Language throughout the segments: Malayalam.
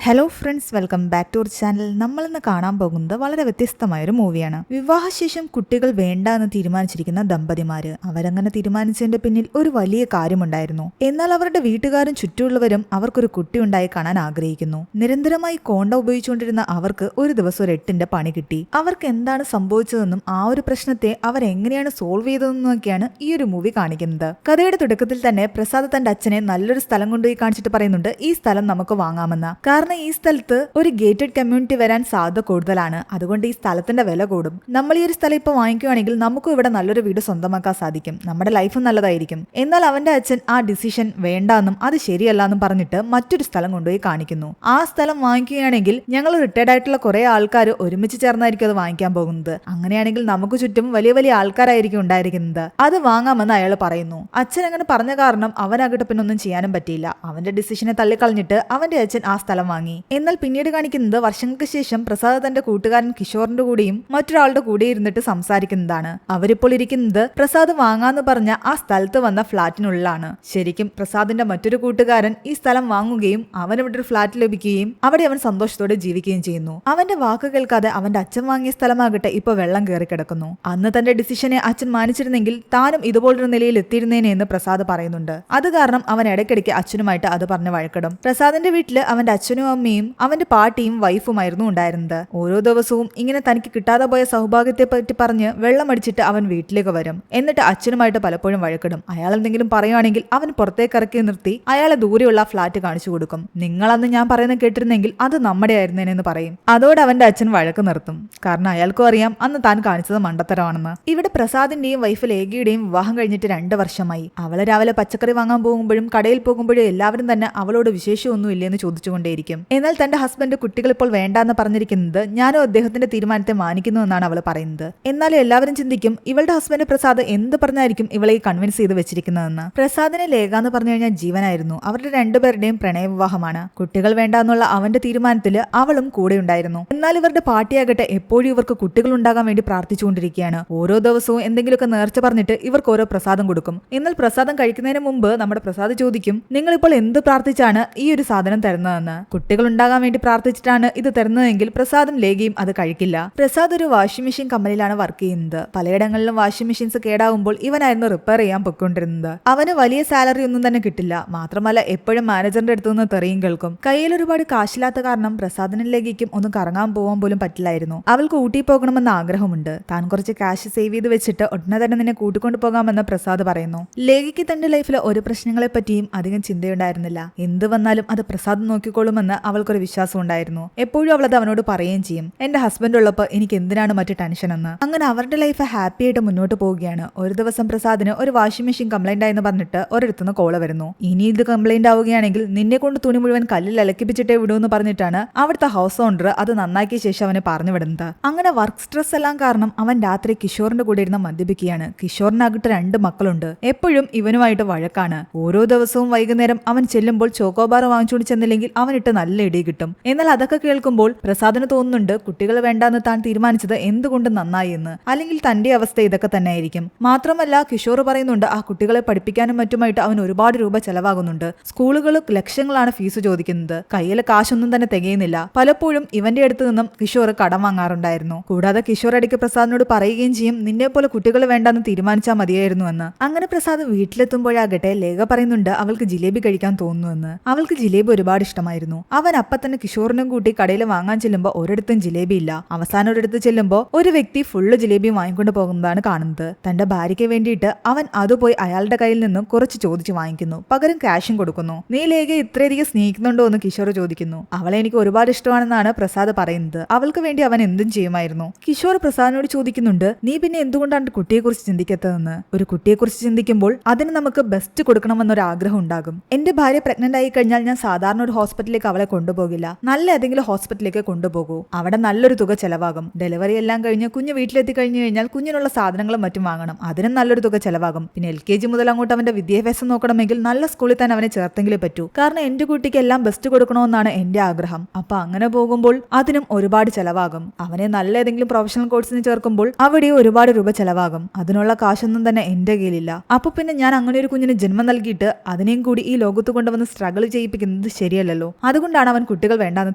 Hello friends, welcome back to our channel. നമ്മളിന്ന് കാണാൻ പോകുന്നത് വളരെ വ്യത്യസ്തമായൊരു മൂവിയാണ്. വിവാഹശേഷം കുട്ടികൾ വേണ്ട എന്ന് തീരുമാനിച്ചിരിക്കുന്ന ദമ്പതിമാര്. അവരങ്ങനെ തീരുമാനിച്ചതിന്റെ പിന്നിൽ ഒരു വലിയ കാര്യമുണ്ടായിരുന്നു. എന്നാൽ അവരുടെ വീട്ടുകാരും ചുറ്റുമുള്ളവരും അവർക്കൊരു കുട്ടി ഉണ്ടായി കാണാൻ ആഗ്രഹിക്കുന്നു. നിരന്തരമായി കോണ്ട ഉപയോഗിച്ചുകൊണ്ടിരുന്ന അവർക്ക് ഒരു ദിവസം ഒരു 8ന്റെ പണി കിട്ടി. അവർക്ക് എന്താണ് സംഭവിച്ചതെന്നും ആ ഒരു പ്രശ്നത്തെ അവരെങ്ങനെയാണ് സോൾവ് ചെയ്തതെന്നൊക്കെയാണ് ഈ ഒരു മൂവി കാണിക്കുന്നത്. കഥയുടെ തുടക്കത്തിൽ തന്നെ പ്രസാദ് തന്റെ അച്ഛനെ നല്ലൊരു സ്ഥലം കൊണ്ടുപോയി കാണിച്ചിട്ട് പറയുന്നുണ്ട്, ഈ സ്ഥലം നമുക്ക് വാങ്ങാമെന്ന്. കാരണം ഈ സ്ഥലത്ത് ഒരു ഗേറ്റഡ് കമ്മ്യൂണിറ്റി വരാൻ സാധ്യത കൂടുതലാണ്. അതുകൊണ്ട് ഈ സ്ഥലത്തിന്റെ വില കൂടും. നമ്മൾ ഈ ഒരു സ്ഥലം ഇപ്പൊ വാങ്ങിക്കുകയാണെങ്കിൽ നമുക്കും ഇവിടെ നല്ലൊരു വീട് സ്വന്തമാക്കാൻ സാധിക്കും. നമ്മുടെ ലൈഫും നല്ലതായിരിക്കും. എന്നാൽ അവന്റെ അച്ഛൻ ആ ഡിസിഷൻ വേണ്ടെന്നും അത് ശരിയല്ല എന്നും പറഞ്ഞിട്ട് മറ്റൊരു സ്ഥലം കൊണ്ടുപോയി കാണിക്കുന്നു. ആ സ്ഥലം വാങ്ങിക്കുകയാണെങ്കിൽ ഞങ്ങൾ റിട്ടയർഡ് ആയിട്ടുള്ള കുറെ ആൾക്കാർ ഒരുമിച്ച് ചേർന്നായിരിക്കും അത് വാങ്ങിക്കാൻ പോകുന്നത്. അങ്ങനെയാണെങ്കിൽ നമുക്ക് ചുറ്റും വലിയ വലിയ ആൾക്കാരായിരിക്കും ഉണ്ടായിരിക്കുന്നത്. അത് വാങ്ങാമെന്ന് അയാൾ പറയുന്നു. അച്ഛൻ അങ്ങനെ പറഞ്ഞ കാരണം അവനാകട്ടെ പിന്നെ ഒന്നും ചെയ്യാനും പറ്റിയില്ല. അവന്റെ ഡിസിഷനെ തള്ളിക്കളഞ്ഞിട്ട് അവന്റെ അച്ഛൻ ആ സ്ഥലം വാങ്ങി. എന്നാൽ പിന്നീട് കാണിക്കുന്നത് വർഷങ്ങൾക്ക് ശേഷം പ്രസാദ് തന്റെ കൂട്ടുകാരൻ കിഷോറിന്റെ കൂടെയും മറ്റൊരാളുടെ കൂടെ ഇരുന്നിട്ട് സംസാരിക്കുന്നതാണ്. അവരിപ്പോൾ ഇരിക്കുന്നത് പ്രസാദ് വാങ്ങാന്ന് പറഞ്ഞ ആ സ്ഥലത്ത് വന്ന ഫ്ളാറ്റിനുള്ളിലാണ്. ശരിക്കും പ്രസാദിന്റെ മറ്റൊരു കൂട്ടുകാരൻ ഈ സ്ഥലം വാങ്ങുകയും അവനിവിടെ ഒരു ഫ്ളാറ്റ് ലഭിക്കുകയും അവിടെ അവൻ സന്തോഷത്തോടെ ജീവിക്കുകയും ചെയ്യുന്നു. അവന്റെ വാക്ക് കേൾക്കാതെ അവന്റെ അച്ഛൻ വാങ്ങിയ സ്ഥലമാകട്ടെ ഇപ്പൊ വെള്ളം കയറി കിടക്കുന്നു. അന്ന് തന്റെ ഡിസിഷനെ അച്ഛൻ മാനിച്ചിരുന്നെങ്കിൽ താനും ഇതുപോലൊരു നിലയിൽ എത്തിയിരുന്നേനെ എന്ന് പ്രസാദ് പറയുന്നുണ്ട്. അത് കാരണം അവൻ ഇടയ്ക്കിടയ്ക്ക് അച്ഛനുമായിട്ട് അത് പറഞ്ഞ് വഴക്കിടും. പ്രസാദിന്റെ വീട്ടില് അവന്റെ അച്ഛനും അമ്മയും അവന്റെ പാട്ടിയും വൈഫുമായിരുന്നു ഉണ്ടായിരുന്നത്. ഓരോ ദിവസവും ഇങ്ങനെ തനിക്ക് കിട്ടാതെ പോയ സൗഭാഗ്യത്തെ പറ്റി പറഞ്ഞ് വെള്ളമടിച്ചിട്ട് അവൻ വീട്ടിലേക്ക് വരും. എന്നിട്ട് അച്ഛനുമായിട്ട് പലപ്പോഴും വഴക്കിടും. അയാൾ എന്തെങ്കിലും പറയുകയാണെങ്കിൽ അവൻ പുറത്തേക്ക് ഇറക്കി നിർത്തി അയാളെ ദൂരെയുള്ള ഫ്ളാറ്റ് കാണിച്ചു കൊടുക്കും. നിങ്ങളന്ന് ഞാൻ പറയുന്നത് കേട്ടിരുന്നെങ്കിൽ അത് നമ്മുടെ ആയിരുന്നേനെന്ന് പറയും. അതോടെ അവന്റെ അച്ഛൻ വഴക്ക് നിർത്തും. കാരണം അയാൾക്കും അറിയാം അന്ന് താൻ കാണിച്ചത് മണ്ടത്തരമാണെന്ന്. ഇവിടെ പ്രസാദിന്റെയും വൈഫ് ലേഖയുടെയും വിവാഹം കഴിഞ്ഞിട്ട് 2 വർഷമായി. അവളെ രാവിലെ പച്ചക്കറി വാങ്ങാൻ പോകുമ്പോഴും കടയിൽ പോകുമ്പോഴും എല്ലാവരും തന്നെ അവളോട് വിശേഷമൊന്നും ഇല്ലെന്ന് ചോദിച്ചുകൊണ്ടേയിരിക്കും. എന്നാൽ തന്റെ ഹസ്ബൻഡ് കുട്ടികൾ ഇപ്പോൾ വേണ്ടാന്ന് പറഞ്ഞിരിക്കുന്നത് ഞാനും അദ്ദേഹത്തിന്റെ തീരുമാനത്തെ മാനിക്കുന്നു എന്നാണ് അവൾ പറയുന്നത്. എന്നാലും എല്ലാവരും ചിന്തിക്കും ഇവളുടെ ഹസ്ബൻഡ് പ്രസാദ് എന്ത് പറഞ്ഞായിരിക്കും ഇവളെ കൺവിൻസ് ചെയ്ത് വെച്ചിരിക്കുന്നതെന്ന്. പ്രസാദിനെ ലേഖ എന്ന് പറഞ്ഞു കഴിഞ്ഞാൽ ജീവനായിരുന്നു. അവരുടെ രണ്ടുപേരുടെയും പ്രണയവിവാഹമാണ്. കുട്ടികൾ വേണ്ടാന്നുള്ള അവന്റെ തീരുമാനത്തിൽ അവളും കൂടെ ഉണ്ടായിരുന്നു. എന്നാൽ ഇവരുടെ പാർട്ടിയാകട്ടെ എപ്പോഴും ഇവർക്ക് കുട്ടികൾ ഉണ്ടാകാൻ വേണ്ടി പ്രാർത്ഥിച്ചുകൊണ്ടിരിക്കുകയാണ്. ഓരോ ദിവസവും എന്തെങ്കിലുമൊക്കെ നേർച്ച പറഞ്ഞിട്ട് ഇവർക്ക് ഓരോ പ്രസാദം കൊടുക്കും. എന്നാൽ പ്രസാദം കഴിക്കുന്നതിന് മുമ്പ് നമ്മുടെ പ്രസാദ് ചോദിക്കും, നിങ്ങളിപ്പോൾ എന്ത് പ്രാർത്ഥിച്ചാണ് ഈ ഒരു സാധനം തരുന്നതെന്ന്. കുട്ടികൾ ഉണ്ടാകാൻ വേണ്ടി പ്രാർത്ഥിച്ചിട്ടാണ് ഇത് തരുന്നതെങ്കിൽ പ്രസാദും ലേഖയും അത് കഴിക്കില്ല. പ്രസാദ് ഒരു വാഷിംഗ് മെഷീൻ കമ്പനിയിലാണ് വർക്ക് ചെയ്യുന്നത്. പലയിടങ്ങളിലും വാഷിംഗ് മെഷീൻസ് കേടാവുമ്പോൾ ഇവനായിരുന്നു റിപ്പയർ ചെയ്യാൻ പൊയ്ക്കൊണ്ടിരുന്നത്. അവന് വലിയ സാലറി ഒന്നും തന്നെ കിട്ടില്ല. മാത്രമല്ല എപ്പോഴും മാനേജറിന്റെ അടുത്തു നിന്ന് തെറിയും കേൾക്കും. കയ്യിൽ ഒരുപാട് കാശില്ലാത്ത കാരണം പ്രസാദിനും ലേഖയ്ക്കും ഒന്നും കറങ്ങാൻ പോകാൻ പോലും പറ്റില്ലായിരുന്നു. അവൾക്ക് ഊട്ടി പോകണമെന്ന ആഗ്രഹമുണ്ട്. താൻ കുറച്ച് കാശ് സേവ് ചെയ്ത് വെച്ചിട്ട് ഉടനെ തന്നെ നിന്നെ കൂട്ടിക്കൊണ്ടു പോകാമെന്ന് പ്രസാദ് പറയുന്നു. ലേഖയ്ക്ക് തന്റെ ലൈഫിലെ ഒരു പ്രശ്നങ്ങളെ പറ്റിയും അധികം ചിന്തയുണ്ടായിരുന്നില്ല. എന്ത് വന്നാലും അത് പ്രസാദ് നോക്കിക്കോളുമെന്ന് അവൾക്കൊരു വിശ്വാസം ഉണ്ടായിരുന്നു. എപ്പോഴും അവൾ അത് അവനോട് പറയുകയും ചെയ്യും, എന്റെ ഹസ്ബൻഡ് ഉള്ളപ്പോൾ എനിക്ക് എന്തിനാണ് മറ്റു ടെൻഷൻ എന്ന്. അങ്ങനെ അവരുടെ ലൈഫ് ഹാപ്പി ആയിട്ട് മുന്നോട്ട് പോവുകയാണ്. ഒരു ദിവസം പ്രസാദിന് ഒരു വാഷിംഗ് മെഷീൻ കംപ്ലൈന്റ് ആയെന്ന് പറഞ്ഞിട്ട് ഒരിടത്തുനിന്ന് കോള് വരുന്നു. ഇനി ഇത് കംപ്ലൈന്റ് ആവുകയാണെങ്കിൽ നിന്നെ കൊണ്ട് തുണി മുഴുവൻ കല്ലിൽ അലക്കിപ്പിച്ചിട്ടേ വിടൂന്ന് പറഞ്ഞിട്ടാണ് അവിടുത്തെ ഹൗസ് ഓണർ അത് നന്നാക്കിയ ശേഷം അവനെ പറഞ്ഞു വിടുന്നത്. അങ്ങനെ വർക്ക് സ്ട്രെസ് എല്ലാം കാരണം അവൻ രാത്രി കിഷോറിന്റെ കൂടെ ഇരുന്ന് മദ്യപിക്കുകയാണ്. കിഷോറിനകത്ത് 2 മക്കളുണ്ട്. എപ്പോഴും ഇവനുമായിട്ട് വഴക്കാണ്. ഓരോ ദിവസവും വൈകുന്നേരം അവൻ ചെല്ലുമ്പോൾ ചോക്കോബാർ വാങ്ങിച്ചുകൊണ്ട് ചെന്നില്ലെങ്കിൽ അവനിട്ട് നല്ല ഇടി കിട്ടും. എന്നാൽ അതൊക്കെ കേൾക്കുമ്പോൾ പ്രസാദിന് തോന്നുന്നുണ്ട് കുട്ടികൾ വേണ്ടാന്ന് താൻ തീരുമാനിച്ചത് എന്തുകൊണ്ട് നന്നായി എന്ന്. അല്ലെങ്കിൽ തന്റെ അവസ്ഥ ഇതൊക്കെ തന്നെ ആയിരിക്കും. മാത്രമല്ല കിഷോർ പറയുന്നുണ്ട് ആ കുട്ടികളെ പഠിപ്പിക്കാനും മറ്റുമായിട്ട് അവൻ ഒരുപാട് രൂപ ചെലവാകുന്നുണ്ട്. സ്കൂളുകൾ ലക്ഷങ്ങളാണ് ഫീസ് ചോദിക്കുന്നത്. കയ്യിലെ കാശൊന്നും തന്നെ തികയുന്നില്ല. പലപ്പോഴും ഇവന്റെ അടുത്ത് നിന്നും കിഷോർ കടം വാങ്ങാറുണ്ടായിരുന്നു. കൂടാതെ കിഷോർ ഇടയ്ക്ക് പ്രസാദിനോട് പറയുകയും ചെയ്യും, നിന്നെ പോലെ കുട്ടികൾ വേണ്ടാന്ന് തീരുമാനിച്ചാൽ മതിയായിരുന്നു എന്ന്. അങ്ങനെ പ്രസാദ് വീട്ടിലെത്തുമ്പോഴാകട്ടെ ലേഖ പറയുന്നുണ്ട് അവൾക്ക് ജിലേബി കഴിക്കാൻ തോന്നുന്നുവെന്ന്. അവൾക്ക് ജിലേബി ഒരുപാട് ഇഷ്ടമായിരുന്നു. അവൻ അപ്പം തന്നെ കിഷോറിനും കൂട്ടി കടയിൽ വാങ്ങാൻ ചെല്ലുമ്പോൾ ഒരിടത്തും ജിലേബി ഇല്ല. അവസാനം ഒരിടത്ത് ചെല്ലുമ്പോൾ ഒരു വ്യക്തി ഫുള്ള് ജിലേബി വാങ്ങിക്കൊണ്ട് പോകുന്നതാണ് കാണുന്നത്. തന്റെ ഭാര്യയ്ക്ക് വേണ്ടിയിട്ട് അവൻ അതുപോയി അയാളുടെ കയ്യിൽ നിന്നും കുറച്ച് ചോദിച്ചു വാങ്ങിക്കുന്നു. പകരം ക്യാഷും കൊടുക്കുന്നു. നീ ലേഖ ഇത്രയധികം സ്നേഹിക്കുന്നുണ്ടോ എന്ന് കിഷോർ ചോദിക്കുന്നു. അവളെ എനിക്ക് ഒരുപാട് ഇഷ്ടമാണെന്നാണ് പ്രസാദ് പറയുന്നത്. അവൾക്ക് വേണ്ടി അവൻ എന്തും ചെയ്യുമായിരുന്നു. കിഷോർ പ്രസാദിനോട് ചോദിക്കുന്നുണ്ട്, നീ പിന്നെ എന്തുകൊണ്ടാണ് കുട്ടിയെക്കുറിച്ച് ചിന്തിക്കാത്തതെന്ന്. ഒരു കുട്ടിയെക്കുറിച്ച് ചിന്തിക്കുമ്പോൾ അതിന് നമുക്ക് ബെസ്റ്റ് കൊടുക്കണമെന്നൊരു ആഗ്രഹം ഉണ്ടാകും. എന്റെ ഭാര്യ പ്രഗ്നന്റ് ആയി കഴിഞ്ഞാൽ ഞാൻ സാധാരണ ഒരു ഹോസ്പിറ്റലിലേക്ക് അവളെ കൊണ്ടുപോകില്ല. നല്ല ഏതെങ്കിലും ഹോസ്പിറ്റലിലേക്ക് കൊണ്ടുപോകൂ. അവിടെ നല്ലൊരു തുക ചെലവാകും. ഡെലിവറി എല്ലാം കഴിഞ്ഞ് കുഞ്ഞ് വീട്ടിലെത്തി കഴിഞ്ഞു കഴിഞ്ഞാൽ കുഞ്ഞിനുള്ള സാധനങ്ങളും മറ്റും വാങ്ങണം. അതിനും നല്ലൊരു തുക ചെലവാകും. പിന്നെ LKG മുതൽ അങ്ങോട്ട് അവന്റെ വിദ്യാഭ്യാസം നോക്കണമെങ്കിൽ നല്ല സ്കൂളിൽ തന്നെ അവനെ ചേർത്തെങ്കിലേ പറ്റൂ. കാരണം എന്റെ കുട്ടിക്ക് എല്ലാം ബെസ്റ്റ് കൊടുക്കണമെന്നാണ് എന്റെ ആഗ്രഹം. അപ്പൊ അങ്ങനെ പോകുമ്പോൾ അതിനും ഒരുപാട് ചെലവാകും. അവനെ നല്ല ഏതെങ്കിലും പ്രൊഫഷണൽ കോഴ്സിന് ചേർക്കുമ്പോൾ അവിടെ ഒരുപാട് രൂപ ചെലവാകും. അതിനുള്ള കാശൊന്നും തന്നെ എന്റെ കയ്യിലില്ല. അപ്പൊ പിന്നെ ഞാൻ അങ്ങനെ ഒരു കുഞ്ഞിന് ജന്മം നൽകിയിട്ട് അതിനെയും കൂടി ഈ ലോകത്ത് കൊണ്ടുവന്ന് സ്ട്രഗിൾ ചെയ്യിപ്പിക്കുന്നത് ശരിയല്ലല്ലോ. അതുകൊണ്ട് അതുകൊണ്ടാണ് അവൻ കുട്ടികൾ വേണ്ടാന്ന്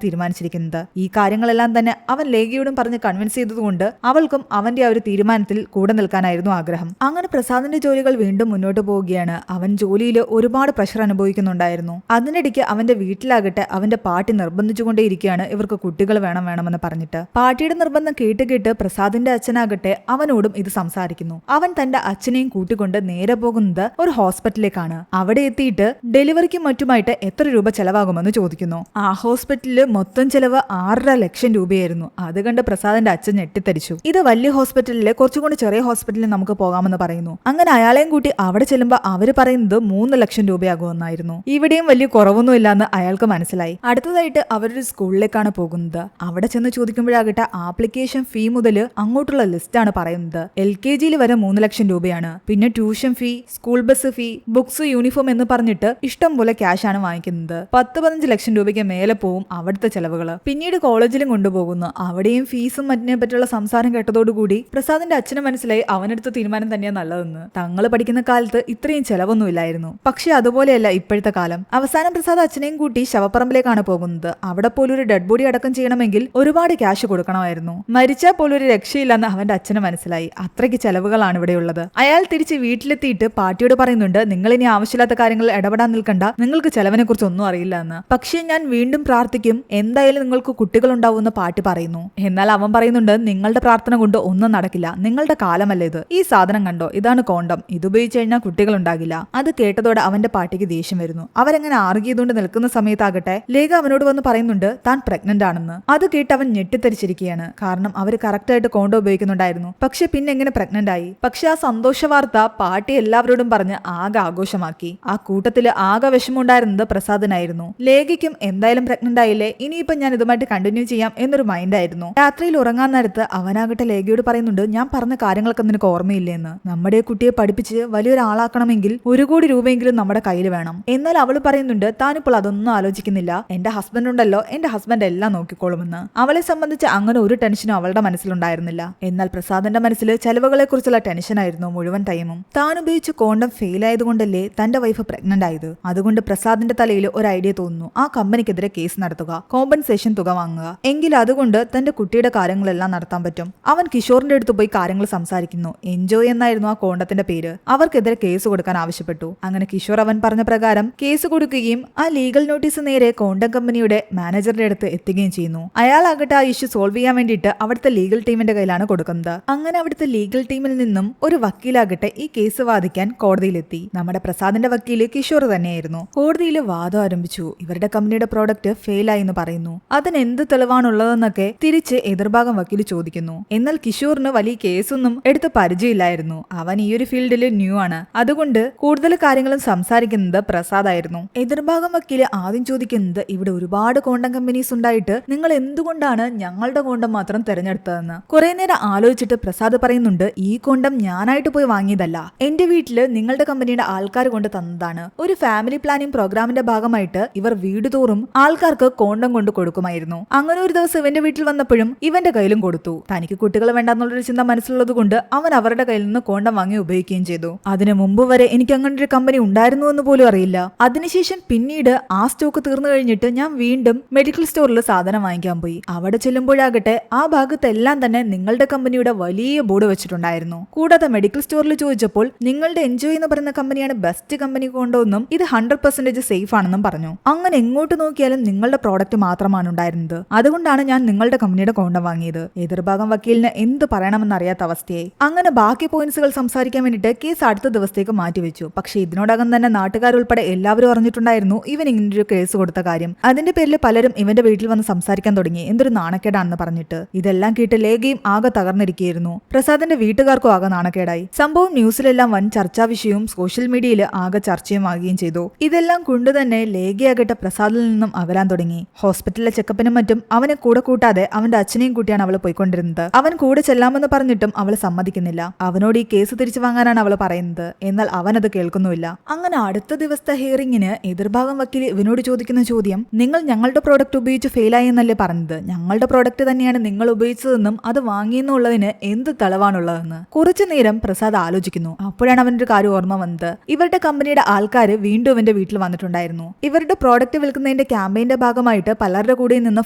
തീരുമാനിച്ചിരിക്കുന്നത്. ഈ കാര്യങ്ങളെല്ലാം തന്നെ അവൻ ലേഖയോടും പറഞ്ഞ് കൺവിൻസ് ചെയ്തതുകൊണ്ട് അവൾക്കും അവന്റെ ആ ഒരു തീരുമാനത്തിൽ കൂടെ നിൽക്കാനായിരുന്നു ആഗ്രഹം. അങ്ങനെ പ്രസാദിന്റെ ജോലികൾ വീണ്ടും മുന്നോട്ട് പോവുകയാണ്. അവൻ ജോലിയിൽ ഒരുപാട് പ്രഷർ അനുഭവിക്കുന്നുണ്ടായിരുന്നു. അതിനിടയ്ക്ക് അവന്റെ വീട്ടിലാകട്ടെ അവന്റെ പാട്ടി നിർബന്ധിച്ചുകൊണ്ടേയിരിക്കുകയാണ് ഇവർക്ക് കുട്ടികൾ വേണമെന്ന് പറഞ്ഞിട്ട്. പാട്ടിയുടെ നിർബന്ധം കേട്ട് പ്രസാദിന്റെ അച്ഛനാകട്ടെ അവനോടും ഇത് സംസാരിക്കുന്നു. അവൻ തന്റെ അച്ഛനെയും കൂട്ടിക്കൊണ്ട് നേരെ പോകുന്നത് ഒരു ഹോസ്പിറ്റലിലേക്കാണ്. അവിടെ എത്തിയിട്ട് ഡെലിവറിക്കും മറ്റുമായിട്ട് എത്ര രൂപ ചെലവാകുമെന്ന് ചോദിക്കുന്നു. ആ ഹോസ്പിറ്റലില് മൊത്തം ചെലവ് 6.5 ലക്ഷം രൂപയായിരുന്നു. അത് കണ്ട് പ്രസാദിന്റെ അച്ഛൻ ഞെട്ടിത്തരിച്ചു. ഇത് വലിയ ഹോസ്പിറ്റലിലെ കുറച്ചുകൂടി ചെറിയ ഹോസ്പിറ്റലിൽ നമുക്ക് പോകാമെന്ന് പറയുന്നു. അങ്ങനെ അയാളെയും കൂട്ടി അവിടെ ചെല്ലുമ്പോൾ അവര് പറയുന്നത് 3 ലക്ഷം രൂപയാകുമെന്നായിരുന്നു. ഇവിടെയും വലിയ കുറവൊന്നുമില്ലാന്ന് അയാൾക്ക് മനസ്സിലായി. അടുത്തതായിട്ട് അവരൊരു സ്കൂളിലേക്കാണ് പോകുന്നത്. അവിടെ ചെന്ന് ചോദിക്കുമ്പോഴാകട്ടെ ആപ്ലിക്കേഷൻ ഫീ മുതൽ അങ്ങോട്ടുള്ള ലിസ്റ്റാണ് പറയുന്നത്. LKGയിൽ വരെ 3 ലക്ഷം രൂപയാണ്. പിന്നെ tuition fee, school bus fee, books, uniform എന്ന് പറഞ്ഞിട്ട് ഇഷ്ടം പോലെ ക്യാഷ് ആണ് വാങ്ങിക്കുന്നത്. 10-15 ലക്ഷം രൂപയ്ക്ക് മേലെ പോവും അവിടുത്തെ ചെലവുകള്. പിന്നീട് കോളേജിലും കൊണ്ടുപോകുന്നു. അവിടെയും ഫീസും മറ്റിനെ പറ്റിയുള്ള സംസാരം കേട്ടതോടുകൂടി പ്രസാദിന്റെ അച്ഛന് മനസ്സിലായി അവനെടുത്ത തീരുമാനം തന്നെയാണ് നല്ലതെന്ന്. തങ്ങൾ പഠിക്കുന്ന കാലത്ത് ഇത്രയും ചെലവൊന്നുമില്ലായിരുന്നു. പക്ഷെ അതുപോലെയല്ല ഇപ്പോഴത്തെ കാലം. അവസാനം പ്രസാദ് അച്ഛനെയും കൂട്ടി ശവപ്പറമ്പിലേക്കാണ് പോകുന്നത്. അവിടെ പോലും ഒരു ഡെഡ് ബോഡി അടക്കം ചെയ്യണമെങ്കിൽ ഒരുപാട് ക്യാഷ് കൊടുക്കണമായിരുന്നു. മരിച്ചാൽ പോലും ഒരു രക്ഷയില്ലെന്ന് അവന്റെ അച്ഛന് മനസ്സിലായി. അത്രയ്ക്ക് ചെലവുകളാണ് ഇവിടെയുള്ളത്. അയാൾ തിരിച്ച് വീട്ടിലെത്തിയിട്ട് പാട്ടിയോട് പറയുന്നുണ്ട്, നിങ്ങൾ ഇനി ആവശ്യമില്ലാത്ത കാര്യങ്ങളിൽ ഇടപെടാൻ നിൽക്കണ്ട, നിങ്ങൾക്ക് ചെലവിനെ കുറിച്ച് ഒന്നും അറിയില്ല എന്ന്. പക്ഷേ ഞാൻ വീണ്ടും പ്രാർത്ഥിക്കും, എന്തായാലും നിങ്ങൾക്ക് കുട്ടികൾ ഉണ്ടാവുമെന്ന് പാട്ടി പറയുന്നു. എന്നാൽ അവൻ പറയുന്നുണ്ട്, നിങ്ങളുടെ പ്രാർത്ഥന കൊണ്ട് ഒന്നും നടക്കില്ല, നിങ്ങളുടെ കാലമല്ല ഇത്. ഈ സാധനം കണ്ടോ, ഇതാണ് കോണ്ടം, ഇതുപയോഗിച്ച് കഴിഞ്ഞാൽ കുട്ടികൾ ഉണ്ടാകില്ല. അത് കേട്ടതോടെ അവന്റെ പാട്ടിക്ക് ദേഷ്യം വരുന്നു. അവരെങ്ങനെ ആർഗ്യതുകൊണ്ട് നിൽക്കുന്ന സമയത്താകട്ടെ ലേഖ അവനോട് വന്ന് പറയുന്നുണ്ട് താൻ പ്രഗ്നന്റ് ആണെന്ന്. അത് കേട്ട് അവൻ ഞെട്ടിത്തരിച്ചിരിക്കുകയാണ്. കാരണം അവർ കറക്റ്റായിട്ട് കോണ്ടം ഉപയോഗിക്കുന്നുണ്ടായിരുന്നു. പക്ഷെ പിന്നെ എങ്ങനെ പ്രഗ്നന്റ് ആയി? പക്ഷെ ആ സന്തോഷ വാർത്ത പാട്ടി എല്ലാവരോടും പറഞ്ഞ് ആകെ ആഘോഷമാക്കി. ആ കൂട്ടത്തില് ആകെ വിഷമമുണ്ടായിരുന്നത് പ്രസാദിനായിരുന്നു. ലേഖയ്ക്കും എന്തായാലും പ്രഗ്നന്റ് ആയില്ലേ, ഇനിയിപ്പം ഞാൻ ഇതുമായിട്ട് കണ്ടിന്യൂ ചെയ്യാം എന്നൊരു മൈൻഡായിരുന്നു. രാത്രിയിൽ ഉറങ്ങാൻ നേരത്ത് അവനാകട്ടെ ലേഖയോട് പറയുന്നുണ്ട്, ഞാൻ പറഞ്ഞ കാര്യങ്ങളൊക്കെ നിനക്ക് ഓർമ്മയില്ലേന്ന്. നമ്മുടെ കുട്ടിയെ പഠിപ്പിച്ച് വലിയൊരാളാക്കണമെങ്കിൽ 1 കോടി രൂപയെങ്കിലും നമ്മുടെ കയ്യിൽ വേണം. എന്നാൽ അവള് പറയുന്നുണ്ട്, താനിപ്പോൾ അതൊന്നും ആലോചിക്കുന്നില്ല, എന്റെ ഹസ്ബൻഡ് ഉണ്ടല്ലോ, എന്റെ ഹസ്ബൻഡ് എല്ലാം നോക്കിക്കോളുമെന്ന്. അവളെ സംബന്ധിച്ച് അങ്ങനെ ഒരു ടെൻഷനും അവളുടെ മനസ്സിലുണ്ടായിരുന്നില്ല. എന്നാൽ പ്രസാദിന്റെ മനസ്സിൽ ചെലവുകളെ കുറിച്ചുള്ള ടെൻഷനായിരുന്നു മുഴുവൻ ടൈമും. താൻ ഉപയോഗിച്ച കോണ്ടം ഫെയിൽ ആയതുകൊണ്ടല്ലേ തന്റെ വൈഫ് പ്രഗ്നന്റ് ആയത്. അതുകൊണ്ട് പ്രസാദിന്റെ തലയിൽ ഒരു ഐഡിയ തോന്നുന്നു, ആ കമ്പനിക്കെതിരെ കേസ് നടത്തുക, കോമ്പൻസേഷൻ തുക വാങ്ങുക. എങ്കിൽ അതുകൊണ്ട് തന്റെ കുട്ടിയുടെ കാര്യങ്ങളെല്ലാം നടത്താൻ പറ്റും. അവൻ കിഷോറിന്റെ അടുത്ത് പോയി കാര്യങ്ങൾ സംസാരിക്കുന്നു. എൻജോയ് എന്നായിരുന്നു ആ കോണ്ടത്തിന്റെ പേര്. അവർക്കെതിരെ കേസ് കൊടുക്കാൻ ആവശ്യപ്പെട്ടു. അങ്ങനെ കിഷോർ അവൻ പറഞ്ഞ പ്രകാരം കേസ് കൊടുക്കുകയും ആ ലീഗൽ നോട്ടീസ് നേരെ കോണ്ടം കമ്പനിയുടെ മാനേജറുടെ അടുത്ത് എത്തുകയും ചെയ്യുന്നു. അയാളാകട്ടെ ആ ഇഷ്യൂ സോൾവ് ചെയ്യാൻ വേണ്ടിയിട്ട് അവിടുത്തെ ലീഗൽ ടീമിന്റെ കയ്യിലാണ് കൊടുക്കുന്നത്. അങ്ങനെ അവിടുത്തെ ലീഗൽ ടീമിൽ നിന്നും ഒരു വക്കീലാകട്ടെ ഈ കേസ് വാദിക്കാൻ കോടതിയിലെത്തി. നമ്മുടെ പ്രസാദിന്റെ വക്കീല് കിഷോർ തന്നെയായിരുന്നു. കോടതിയിൽ വാദം ആരംഭിച്ചു. ഇവരുടെ കമ്പനിയുടെ പ്രോഡക്റ്റ് ഫെയിലായി എന്ന് പറയുന്നു. അതിന് എന്ത് തെളിവാണുള്ളതെന്നൊക്കെ തിരിച്ച് എതിർഭാഗം വക്കീല് ചോദിക്കുന്നു. എന്നാൽ കിഷോറിന് വലിയ കേസൊന്നും എടുത്ത് പരിചയമില്ലായിരുന്നു. അവൻ ഈ ഒരു ഫീൽഡിൽ ന്യൂ ആണ്. അതുകൊണ്ട് കൂടുതൽ കാര്യങ്ങളും സംസാരിക്കുന്നത് പ്രസാദായിരുന്നു. എതിർഭാഗം വക്കീല് ആദ്യം ചോദിക്കുന്നത്, ഇവിടെ ഒരുപാട് കോണ്ടം കമ്പനീസ് ഉണ്ടായിട്ട് നിങ്ങൾ എന്തുകൊണ്ടാണ് ഞങ്ങളുടെ കോണ്ടം മാത്രം തെരഞ്ഞെടുത്തതെന്ന്. കുറെ നേരം ആലോചിച്ചിട്ട് പ്രസാദ് പറയുന്നുണ്ട്, ഈ കോണ്ടം ഞാനായിട്ട് പോയി വാങ്ങിയതല്ല, എന്റെ വീട്ടില് നിങ്ങളുടെ കമ്പനിയുടെ ആൾക്കാർ കൊണ്ട് തന്നതാണ്. ഒരു ഫാമിലി പ്ലാനിംഗ് പ്രോഗ്രാമിന്റെ ഭാഗമായിട്ട് ഇവർ വീട് തോറും ആൾക്കാർക്ക് കോണ്ടം കൊണ്ട് കൊടുക്കുമായിരുന്നു. അങ്ങനെ ഒരു ദിവസം ഇവന്റെ വീട്ടിൽ വന്നപ്പോഴും ഇവന്റെ കയ്യിലും കൊടുത്തു. തനിക്ക് കുട്ടികൾ വേണ്ടെന്നുള്ളൊരു ചിന്ത മനസ്സിലുള്ളത് കൊണ്ട് അവൻ അവരുടെ കയ്യിൽ നിന്ന് കോണ്ടം വാങ്ങി ഉപയോഗിക്കുകയും ചെയ്തു. അതിനു മുമ്പ് വരെ എനിക്ക് അങ്ങനെ ഒരു കമ്പനി ഉണ്ടായിരുന്നു എന്ന് പോലും അറിയില്ല. അതിനുശേഷം പിന്നീട് ആ സ്റ്റോക്ക് തീർന്നു കഴിഞ്ഞിട്ട് ഞാൻ വീണ്ടും മെഡിക്കൽ സ്റ്റോറിൽ സാധനം വാങ്ങിക്കാൻ പോയി. അവിടെ ചെല്ലുമ്പോഴാകട്ടെ ആ ഭാഗത്തെല്ലാം തന്നെ നിങ്ങളുടെ കമ്പനിയുടെ വലിയ ബോർഡ് വെച്ചിട്ടുണ്ടായിരുന്നു. കൂടാതെ മെഡിക്കൽ സ്റ്റോറിൽ ചോദിച്ചപ്പോൾ നിങ്ങളുടെ എൻജോയ് എന്ന് പറയുന്ന കമ്പനിയാണ് ബെസ്റ്റ് കമ്പനി കൊണ്ടൊന്നും ഇത് 100% സേഫ് ആണെന്നും പറഞ്ഞു. അങ്ങനെ എങ്ങോട്ട് നോക്കിയാലും നിങ്ങളുടെ പ്രോഡക്റ്റ് മാത്രമാണ് ഉണ്ടായിരുന്നത്. അതുകൊണ്ടാണ് ഞാൻ നിങ്ങളുടെ കമ്പനിയുടെ കോണ്ടം വാങ്ങിയത്. എതിർഭാഗം വക്കീലിന് എന്ത് പറയണമെന്ന് അറിയാത്ത അവസ്ഥയായി. അങ്ങനെ ബാക്കി പോയിന്റ്സുകൾ സംസാരിക്കാൻ വേണ്ടിയിട്ട് കേസ് അടുത്ത ദിവസത്തേക്ക് മാറ്റിവെച്ചു. പക്ഷെ ഇതിനോടകം തന്നെ നാട്ടുകാരുൾപ്പെടെ എല്ലാവരും അറിഞ്ഞിട്ടുണ്ടായിരുന്നു ഇവൻ ഇങ്ങനൊരു കേസ് കൊടുത്ത കാര്യം. അതിന്റെ പേരിൽ പലരും ഇവന്റെ വീട്ടിൽ വന്ന് സംസാരിക്കാൻ തുടങ്ങി, എന്തൊരു നാണക്കേടാണെന്ന് പറഞ്ഞിട്ട്. ഇതെല്ലാം കേട്ട് ലേഖയും ആകെ തകർന്നിരിക്കുകയായിരുന്നു. പ്രസാദിന്റെ വീട്ടുകാർക്കും ആകെ നാണക്കേടായി. സംഭവം ന്യൂസിലെല്ലാം വൻ ചർച്ചാ വിഷയവും സോഷ്യൽ മീഡിയയിൽ ആകെ ചർച്ചയും ആകുകയും ചെയ്തു. ഇതെല്ലാം കൊണ്ടുതന്നെ ലേഖയാകട്ടെ പ്രസാദിൽ നിന്നും അകലാൻ തുടങ്ങി. ഹോസ്പിറ്റലിലെ ചെക്കപ്പിനും മറ്റും അവനെ കൂടെ കൂട്ടാതെ അവന്റെ അച്ഛനെയും കൂട്ടിയാണ് അവൾ പോയിക്കൊണ്ടിരുന്നത്. അവൻ കൂടെ ചെല്ലാമെന്ന് പറഞ്ഞിട്ടും അവൾ സമ്മതിക്കുന്നില്ല. അവനോട് ഈ കേസ് തിരിച്ചു വാങ്ങാനാണ് അവൾ പറയുന്നത്. എന്നാൽ അവൻ അത് കേൾക്കുന്നുമില്ല. അങ്ങനെ അടുത്ത ദിവസത്തെ ഹിയറിംഗിന് എതിർഭാഗം വക്കീൽ ഇവനോട് ചോദിക്കുന്ന ചോദ്യം, നിങ്ങൾ ഞങ്ങളുടെ പ്രോഡക്റ്റ് ഉപയോഗിച്ച് ഫെയിലായി എന്നല്ലേ പറഞ്ഞത്? ഞങ്ങളുടെ പ്രോഡക്റ്റ് തന്നെയാണ് നിങ്ങൾ ഉപയോഗിച്ചതെന്നും അത് വാങ്ങിയെന്നുള്ളതിന് എന്ത് തെളിവാണുള്ളതെന്ന്. കുറച്ചു നേരം പ്രസാദ് ആലോചിക്കുന്നു. അപ്പോഴാണ് അവന്റെ ഒരു കാര്യം ഓർമ്മ വന്നത്. ഇവരുടെ കമ്പനിയുടെ ആൾക്കാർ വീണ്ടും ഇവന്റെ വീട്ടിൽ വന്നിട്ടുണ്ടായിരുന്നു. ഇവരുടെ പ്രോഡക്റ്റ് വിൽക്കുന്നതിന്റെ ഇവന്റെ ക്യാമ്പയിന്റെ ഭാഗമായിട്ട് പലരുടെ കൂടെ നിന്ന്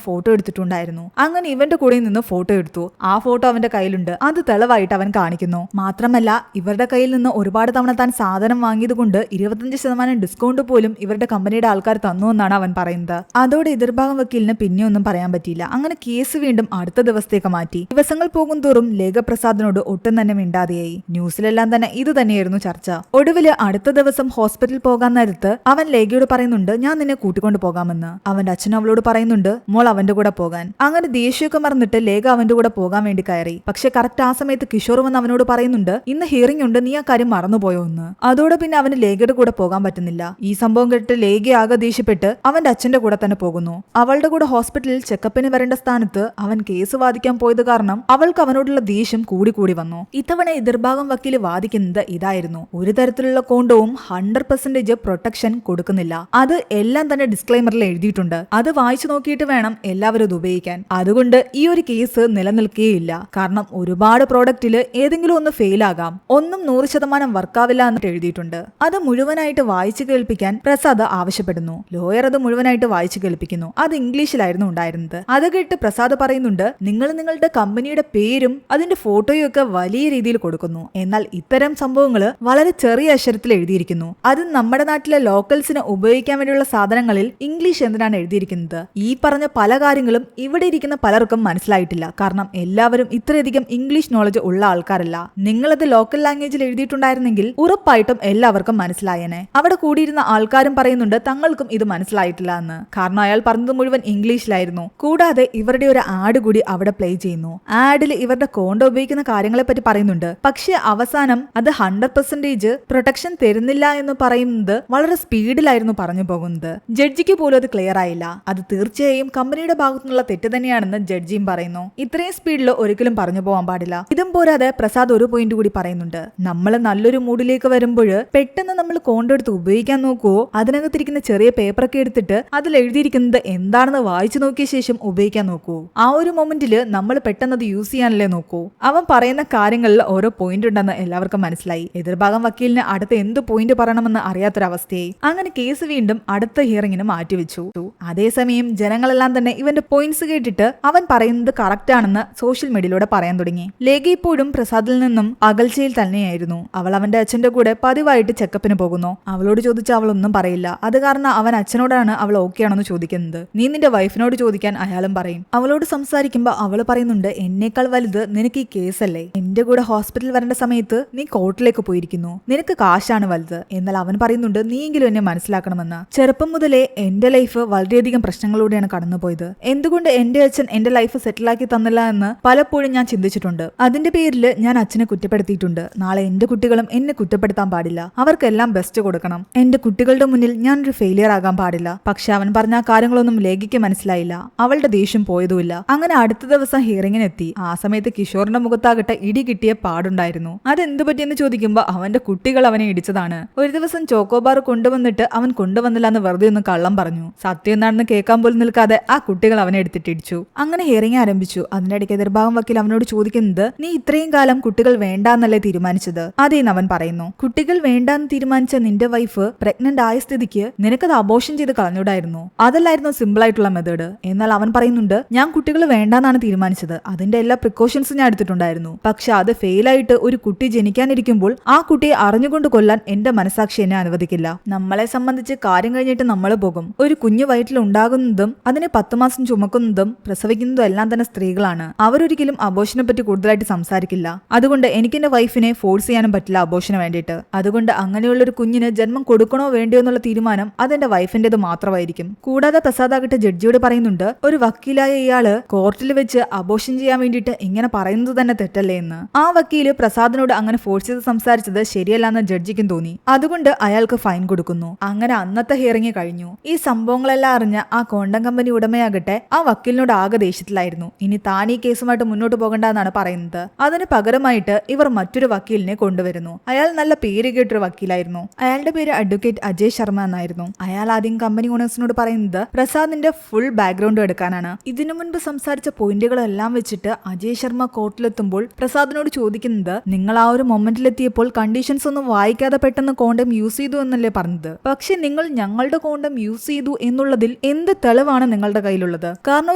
ഫോട്ടോ എടുത്തിട്ടുണ്ടായിരുന്നു. അങ്ങനെ ഇവന്റെ കൂടെ നിന്ന് ഫോട്ടോ എടുത്തു. ആ ഫോട്ടോ അവന്റെ കയ്യിലുണ്ട്. അത് തെളിവായിട്ട് അവൻ കാണിക്കുന്നു. മാത്രമല്ല ഇവരുടെ കയ്യിൽ നിന്ന് ഒരുപാട് തവണ താൻ സാധനം വാങ്ങിയത് കൊണ്ട് 25% ഡിസ്കൗണ്ട് പോലും ഇവരുടെ കമ്പനിയുടെ ആൾക്കാർ തന്നു എന്നാണ് അവൻ പറയുന്നത്. അതോടെ എതിർഭാഗം വക്കീലിന് പിന്നെ ഒന്നും പറയാൻ പറ്റിയില്ല. അങ്ങനെ കേസ് വീണ്ടും അടുത്ത ദിവസത്തേക്ക് മാറ്റി. ദിവസങ്ങൾ പോകും തോറും ലേഖ പ്രസാദിനോട് ഒട്ടും തന്നെ മിണ്ടാതെയായി. ന്യൂസിലെല്ലാം തന്നെ ഇത് തന്നെയായിരുന്നു ചർച്ച. ഒടുവില് അടുത്ത ദിവസം ഹോസ്പിറ്റലിൽ പോകാൻ നേരത്ത് അവൻ ലേഖയോട് പറയുന്നുണ്ട്, ഞാൻ നിന്നെ കൂട്ടിക്കൊണ്ടു പോകാമെന്ന്. അവന്റെ അച്ഛൻ അവളോട് പറയുന്നുണ്ട്, മോൾ അവന്റെ കൂടെ പോകാൻ. അങ്ങനെ ദേഷ്യമൊക്കെ മറന്നിട്ട് ലേഖ അവന്റെ കൂടെ പോകാൻ വേണ്ടി കയറി. പക്ഷെ കറക്റ്റ് ആ സമയത്ത് കിഷോർ വന്ന് അവനോട് പറയുന്നുണ്ട്, ഇന്ന് ഹിയറിംഗ് ഉണ്ട്, നീ ആ കാര്യം മറന്നുപോയോ എന്ന്. അതോടെ പിന്നെ അവന് ലേഖയുടെ കൂടെ പോകാൻ പറ്റുന്നില്ല. ഈ സംഭവം കേട്ട് ലേഖ ആകെ ദേഷ്യപ്പെട്ട് അവന്റെ അച്ഛന്റെ കൂടെ തന്നെ പോകുന്നു. അവളുടെ കൂടെ ഹോസ്പിറ്റലിൽ ചെക്കപ്പിന് വരേണ്ട സ്ഥാനത്ത് അവൻ കേസ് വാദിക്കാൻ പോയത് കാരണം അവൾക്ക് അവനോടുള്ള ദേഷ്യം കൂടി വന്നു. ഇത്തവണ എതിർഭാഗം വക്കീല് വാദിക്കുന്നത് ഇതായിരുന്നു, ഒരു തരത്തിലുള്ള കോണ്ടവും 100% പ്രൊട്ടക്ഷൻ കൊടുക്കുന്നില്ല. അത് എല്ലാം തന്നെ ഡിസ്ക്ലൈമറിൽ എഴുതിയിട്ടുണ്ട്. അത് വായിച്ചു നോക്കിയിട്ട് വേണം എല്ലാവരും ഇത് ഉപയോഗിക്കാൻ. അതുകൊണ്ട് ഈ ഒരു കേസ് നിലനിൽക്കുകയില്ല. കാരണം ഒരുപാട് പ്രോഡക്റ്റില് ഏതെങ്കിലും ഒന്ന് ഫെയിൽ ആകാം, ഒന്നും 100% വർക്കാവില്ല എന്നിട്ട് എഴുതിയിട്ടുണ്ട്. അത് മുഴുവനായിട്ട് വായിച്ചു കേൾപ്പിക്കാൻ പ്രസാദ് ആവശ്യപ്പെടുന്നു. ലോയർ അത് മുഴുവനായിട്ട് വായിച്ചു കേൾപ്പിക്കുന്നു. അത് ഇംഗ്ലീഷിലായിരുന്നു ഉണ്ടായിരുന്നത്. അത് കേട്ട് പ്രസാദ് പറയുന്നുണ്ട്, നിങ്ങൾ നിങ്ങളുടെ കമ്പനിയുടെ പേരും അതിന്റെ ഫോട്ടോയും ഒക്കെ വലിയ രീതിയിൽ കൊടുക്കുന്നു. എന്നാൽ ഇത്തരം സംഭവങ്ങൾ വളരെ ചെറിയ അക്ഷരത്തിൽ എഴുതിയിരിക്കുന്നു. അത് നമ്മുടെ നാട്ടിലെ ലോക്കൽസിന് ഉപയോഗിക്കാൻ വേണ്ടിയുള്ള സാധനങ്ങളിൽ ഇംഗ്ലീഷ് എന്തിനാണ് എഴുതിയിരിക്കുന്നത്? ഈ പറഞ്ഞ പല കാര്യങ്ങളും ഇവിടെ ഇരിക്കുന്ന പലർക്കും മനസ്സിലായിട്ടില്ല. കാരണം എല്ലാവരും ഇത്രയധികം ഇംഗ്ലീഷ് നോളജ് ഉള്ള ആൾക്കാരല്ല. നിങ്ങളത് ലോക്കൽ ലാംഗ്വേജിൽ എഴുതിയിട്ടുണ്ടായിരുന്നെങ്കിൽ ഉറപ്പായിട്ടും എല്ലാവർക്കും മനസ്സിലായേനെ. അവിടെ കൂടിയിരുന്ന ആൾക്കാരും പറയുന്നുണ്ട് തങ്ങൾക്കും ഇത് മനസ്സിലായിട്ടില്ല എന്ന്. കാരണം അയാൾ പറഞ്ഞത് മുഴുവൻ ഇംഗ്ലീഷിലായിരുന്നു. കൂടാതെ ഇവരുടെ ഒരു ആഡ് കൂടി അവിടെ പ്ലേ ചെയ്യുന്നു. ആഡിൽ ഇവരുടെ കോണ്ട ഉപയോഗിക്കുന്ന കാര്യങ്ങളെ പറ്റി പറയുന്നുണ്ട്. പക്ഷെ അവസാനം അത് 100% പ്രൊട്ടക്ഷൻ തരുന്നില്ല എന്ന് പറയുന്നത് വളരെ സ്പീഡിലായിരുന്നു പറഞ്ഞു പോകുന്നത്. ജഡ്ജിക്ക് പോലും അത് ക്ലിയർ ആയില്ല. അത് തീർച്ചയായും കമ്പനിയുടെ ഭാഗത്തുനിന്നുള്ള തെറ്റ് തന്നെയാണെന്ന് ജഡ്ജിയും പറയുന്നു. ഇത്രയും സ്പീഡിൽ ഒരിക്കലും പറഞ്ഞു പോകാൻ പാടില്ല. ഇതും പോരാതെ പ്രസാദ് ഒരു പോയിന്റ് കൂടി പറയുന്നുണ്ട്, നമ്മൾ നല്ലൊരു മൂഡിലേക്ക് വരുമ്പോൾ പെട്ടെന്ന് നമ്മൾ കോണ്ട എടുത്ത് ഉപയോഗിക്കാൻ നോക്കുവോ, അതിനകത്തിരിക്കുന്ന ചെറിയ പേപ്പറൊക്കെ എടുത്തിട്ട് അതിൽ എഴുതിയിരിക്കുന്നത് എന്താണെന്ന് വായിച്ചു നോക്കിയ ശേഷം ഉപയോഗിക്കാൻ നോക്കൂ. ആ ഒരു മൊമെന്റില് നമ്മൾ പെട്ടെന്ന് അത് യൂസ് ചെയ്യാനല്ലേ നോക്കൂ. അവൻ പറയുന്ന കാര്യങ്ങളിൽ ഓരോ പോയിന്റ് ഉണ്ടെന്ന് എല്ലാവർക്കും മനസ്സിലായി. എതിർഭാഗം വക്കീലിന് അടുത്ത എന്ത് പോയിന്റ് പറയണമെന്ന് അറിയാത്തൊരവസ്ഥയായി. അങ്ങനെ കേസ് വീണ്ടും അടുത്ത ഹിയറിംഗിന് മാറ്റിവെച്ചു. അതേസമയം ജനങ്ങളെല്ലാം തന്നെ ഇവന്റെ പോയിന്റ്സ് കേട്ടിട്ട് അവൻ പറയുന്നത് കറക്റ്റ് ആണെന്ന് സോഷ്യൽ മീഡിയയിലൂടെ പറയാൻ തുടങ്ങി. ലേഖ ഇപ്പോഴും പ്രസാദിൽ നിന്നും അകൽച്ചയിൽ തന്നെയായിരുന്നു. അവൾ അവന്റെ അച്ഛന്റെ കൂടെ പതിവായിട്ട് ചെക്കപ്പിന് പോകുന്നു. അവളോട് ചോദിച്ച അവളൊന്നും പറയില്ല. അത് കാരണം അവൻ അച്ഛനോടാണ് അവൾ ഓക്കെ ആണെന്ന് ചോദിക്കുന്നത്. നീ നിന്റെ വൈഫിനോട് ചോദിക്കാൻ അയാളും പറയും. അവളോട് സംസാരിക്കുമ്പോൾ അവൾ പറയുന്നുണ്ട്, എന്നേക്കാൾ വലുത് നിനക്ക് ഈ കേസല്ലേ. എന്റെ കൂടെ ഹോസ്പിറ്റലിൽ വരേണ്ട സമയത്ത് നീ കോർട്ടിലേക്ക് പോയിരിക്കുന്നു, നിനക്ക് കാശാണ് വലുത്. എന്നാൽ അവൻ പറയുന്നുണ്ട്, നീയെങ്കിലും എന്നെ മനസ്സിലാക്കണമെന്ന്. ചെറുപ്പം മുതലേ എന്റെ ലൈഫ് വളരെയധികം പ്രശ്നങ്ങളിലൂടെയാണ് കടന്നുപോയത്. എന്തുകൊണ്ട് എന്റെ അച്ഛൻ എന്റെ ലൈഫ് സെറ്റിലാക്കി തന്നില്ല എന്ന് പലപ്പോഴും ഞാൻ ചിന്തിച്ചിട്ടുണ്ട്. അതിന്റെ പേരിൽ ഞാൻ അച്ഛനെ കുറ്റപ്പെടുത്തിയിട്ടുണ്ട്. നാളെ എന്റെ കുട്ടികളും എന്നെ കുറ്റപ്പെടുത്താൻ പാടില്ല. അവർക്കെല്ലാം ബെസ്റ്റ് കൊടുക്കണം. എന്റെ കുട്ടികളുടെ മുന്നിൽ ഞാനൊരു ഫെയിലിയർ ആകാൻ പാടില്ല. പക്ഷെ അവൻ പറഞ്ഞ കാര്യങ്ങളൊന്നും ലേഖയ്ക്ക് മനസ്സിലായില്ല. അവളുടെ ദേഷ്യം പോയതുമില്ല. അങ്ങനെ അടുത്ത ദിവസം ഹിയറിംഗിനെത്തി. ആ സമയത്ത് കിഷോറിന്റെ മുഖത്താകട്ടെ ഇടി കിട്ടിയ പാടുണ്ടായിരുന്നു. അതെന്തു പറ്റിയെന്ന് ചോദിക്കുമ്പോൾ അവന്റെ കുട്ടികൾ അവനെ ഇടിച്ചതാണ്. ഒരു ദിവസം ചോക്കോബാർ കൊണ്ടുവന്നിട്ട് അവൻ കൊണ്ടുവന്നില്ല എന്ന് വെറുതെ ഒന്ന് കള്ളം പറഞ്ഞു. സത്യം എന്താണെന്ന് കേൾക്കാൻ പോലും നിൽക്കാതെ ആ കുട്ടികൾ അവനെ എടുത്തിട്ട് ഇടിച്ചു. അങ്ങനെ ഹിയറിംഗ് ആരംഭിച്ചു. അതിനിടയ്ക്ക് എതിർഭാഗം വക്കീൽ അവനോട് ചോദിക്കുന്നത്, നീ ഇത്രയും കാലം കുട്ടികൾ വേണ്ടാന്നല്ലേ തീരുമാനിച്ചത്? അതേന്ന് അവൻ പറയുന്നു. കുട്ടികൾ വേണ്ടാന്ന് തീരുമാനിച്ച നിന്റെ വൈഫ് പ്രഗ്നന്റ് ആയ സ്ഥിതിക്ക് നിനക്കത് അബോർഷൻ ചെയ്ത് കളഞ്ഞൂടായിരുന്നു. അതല്ലായിരുന്നു സിമ്പിൾ ആയിട്ടുള്ള മെത്തേഡ്. എന്നാൽ അവൻ പറയുന്നുണ്ട്, ഞാൻ കുട്ടികൾ വേണ്ടാന്നാണ് തീരുമാനിച്ചത്. അതിന്റെ എല്ലാ പ്രിക്കോഷൻസും ഞാൻ എടുത്തിട്ടുണ്ടായിരുന്നു. പക്ഷെ അത് ഫെയിലായിട്ട് ഒരു കുട്ടി ജനിക്കാനിരിക്കുമ്പോൾ ആ കുട്ടിയെ അറിഞ്ഞുകൊണ്ട് കൊല്ലാൻ എന്റെ മനസാക്ഷി എന്നെ അനുവദിക്കില്ല. നമ്മളെ സംബന്ധിച്ച് കാര്യം കഴിഞ്ഞിട്ട് നമ്മൾ പോകും. ഒരു കുഞ്ഞു വയറ്റിൽ ഉണ്ടാകുന്നതും അതിനെ 10 മാസം ചുമക്കുന്നതും പ്രസവിക്കുന്നതും എല്ലാം തന്നെ സ്ത്രീകളാണ്. അവരൊരിക്കലും അബോർഷനെ പറ്റി കൂടുതലായിട്ട് സംസാരിക്കില്ല. അതുകൊണ്ട് എനിക്ക് എന്റെ വൈഫിനെ ഫോഴ്സ് ചെയ്യാനും പറ്റില്ല അബോർഷന് വേണ്ടിയിട്ട്. അതുകൊണ്ട് അങ്ങനെയുള്ള ഒരു കുഞ്ഞിന് ജന്മം കൊടുക്കണോ വേണ്ടയോ എന്നുള്ള തീരുമാനം അതെന്റെ വൈഫിന്റേത് മാത്രമായിരിക്കും. കൂടാതെ പ്രസാദാകട്ടെ ജഡ്ജിയോട് പറയുന്നുണ്ട്, ഒരു വക്കീലായ ഇയാള് കോർട്ടിൽ വെച്ച് അബോർഷൻ ചെയ്യാൻ വേണ്ടിയിട്ട് ഇങ്ങനെ പറയുന്നത് തന്നെ തെറ്റല്ലേ എന്ന്. ആ വക്കീല് പ്രസാദിനോട് അങ്ങനെ ഫോഴ്സ് ചെയ്ത് സംസാരിച്ചത് ശരിയല്ലെന്ന് ജഡ്ജിക്കും തോന്നി. അതുകൊണ്ട് അയാൾക്ക് ഫൈൻ കൊടുക്കുന്നു. അങ്ങനെ അന്നത്തെ ഹിയറിംഗ് കഴിഞ്ഞു. ഈ സംഭവങ്ങളെല്ലാം അറിഞ്ഞ ആ കോണ്ടം കമ്പനി ഉടമയാകട്ടെ ആ വക്കീലിനോട് ആകെ ദേഷ്യത്തിലായിരുന്നു. ഇനി താൻ ഈ കേസുമായിട്ട് മുന്നോട്ട് പോകണ്ടെന്നാണ് പറയുന്നത്. അതിന് പകരമായിട്ട് ഇവർ മറ്റൊരു വക്കീലിനെ കൊണ്ടുവരുന്നു. അയാൾ നല്ല പേര് കേട്ടൊരു വക്കീലായിരുന്നു. അയാളുടെ പേര് അഡ്വക്കേറ്റ് അജയ് ശർമ്മ എന്നായിരുന്നു. അയാൾ ആദ്യം കമ്പനി ഓണേഴ്സിനോട് പറയുന്നത് പ്രസാദിന്റെ ഫുൾ ബാക്ക്ഗ്രൗണ്ട് എടുക്കാനാണ്. ഇതിനു മുൻപ് സംസാരിച്ച പോയിന്റുകളെല്ലാം വെച്ചിട്ട് അജയ് ശർമ്മ കോർട്ടിലെത്തുമ്പോൾ പ്രസാദ് പ്രസാദിനോട് ചോദിക്കുന്നത്, നിങ്ങൾ ആ ഒരു മൊമെന്റിലെത്തിയപ്പോൾ കണ്ടീഷൻസ് ഒന്നും വായിക്കാതെ പെട്ടെന്ന് കോണ്ടം യൂസ് ചെയ്തു എന്നല്ലേ പറഞ്ഞത്, പക്ഷെ നിങ്ങൾ ഞങ്ങളുടെ കോണ്ടം യൂസ് ചെയ്തു എന്നുള്ളതിൽ എന്ത് തെളിവാണ് നിങ്ങളുടെ കയ്യിലുള്ളത്? കാരണം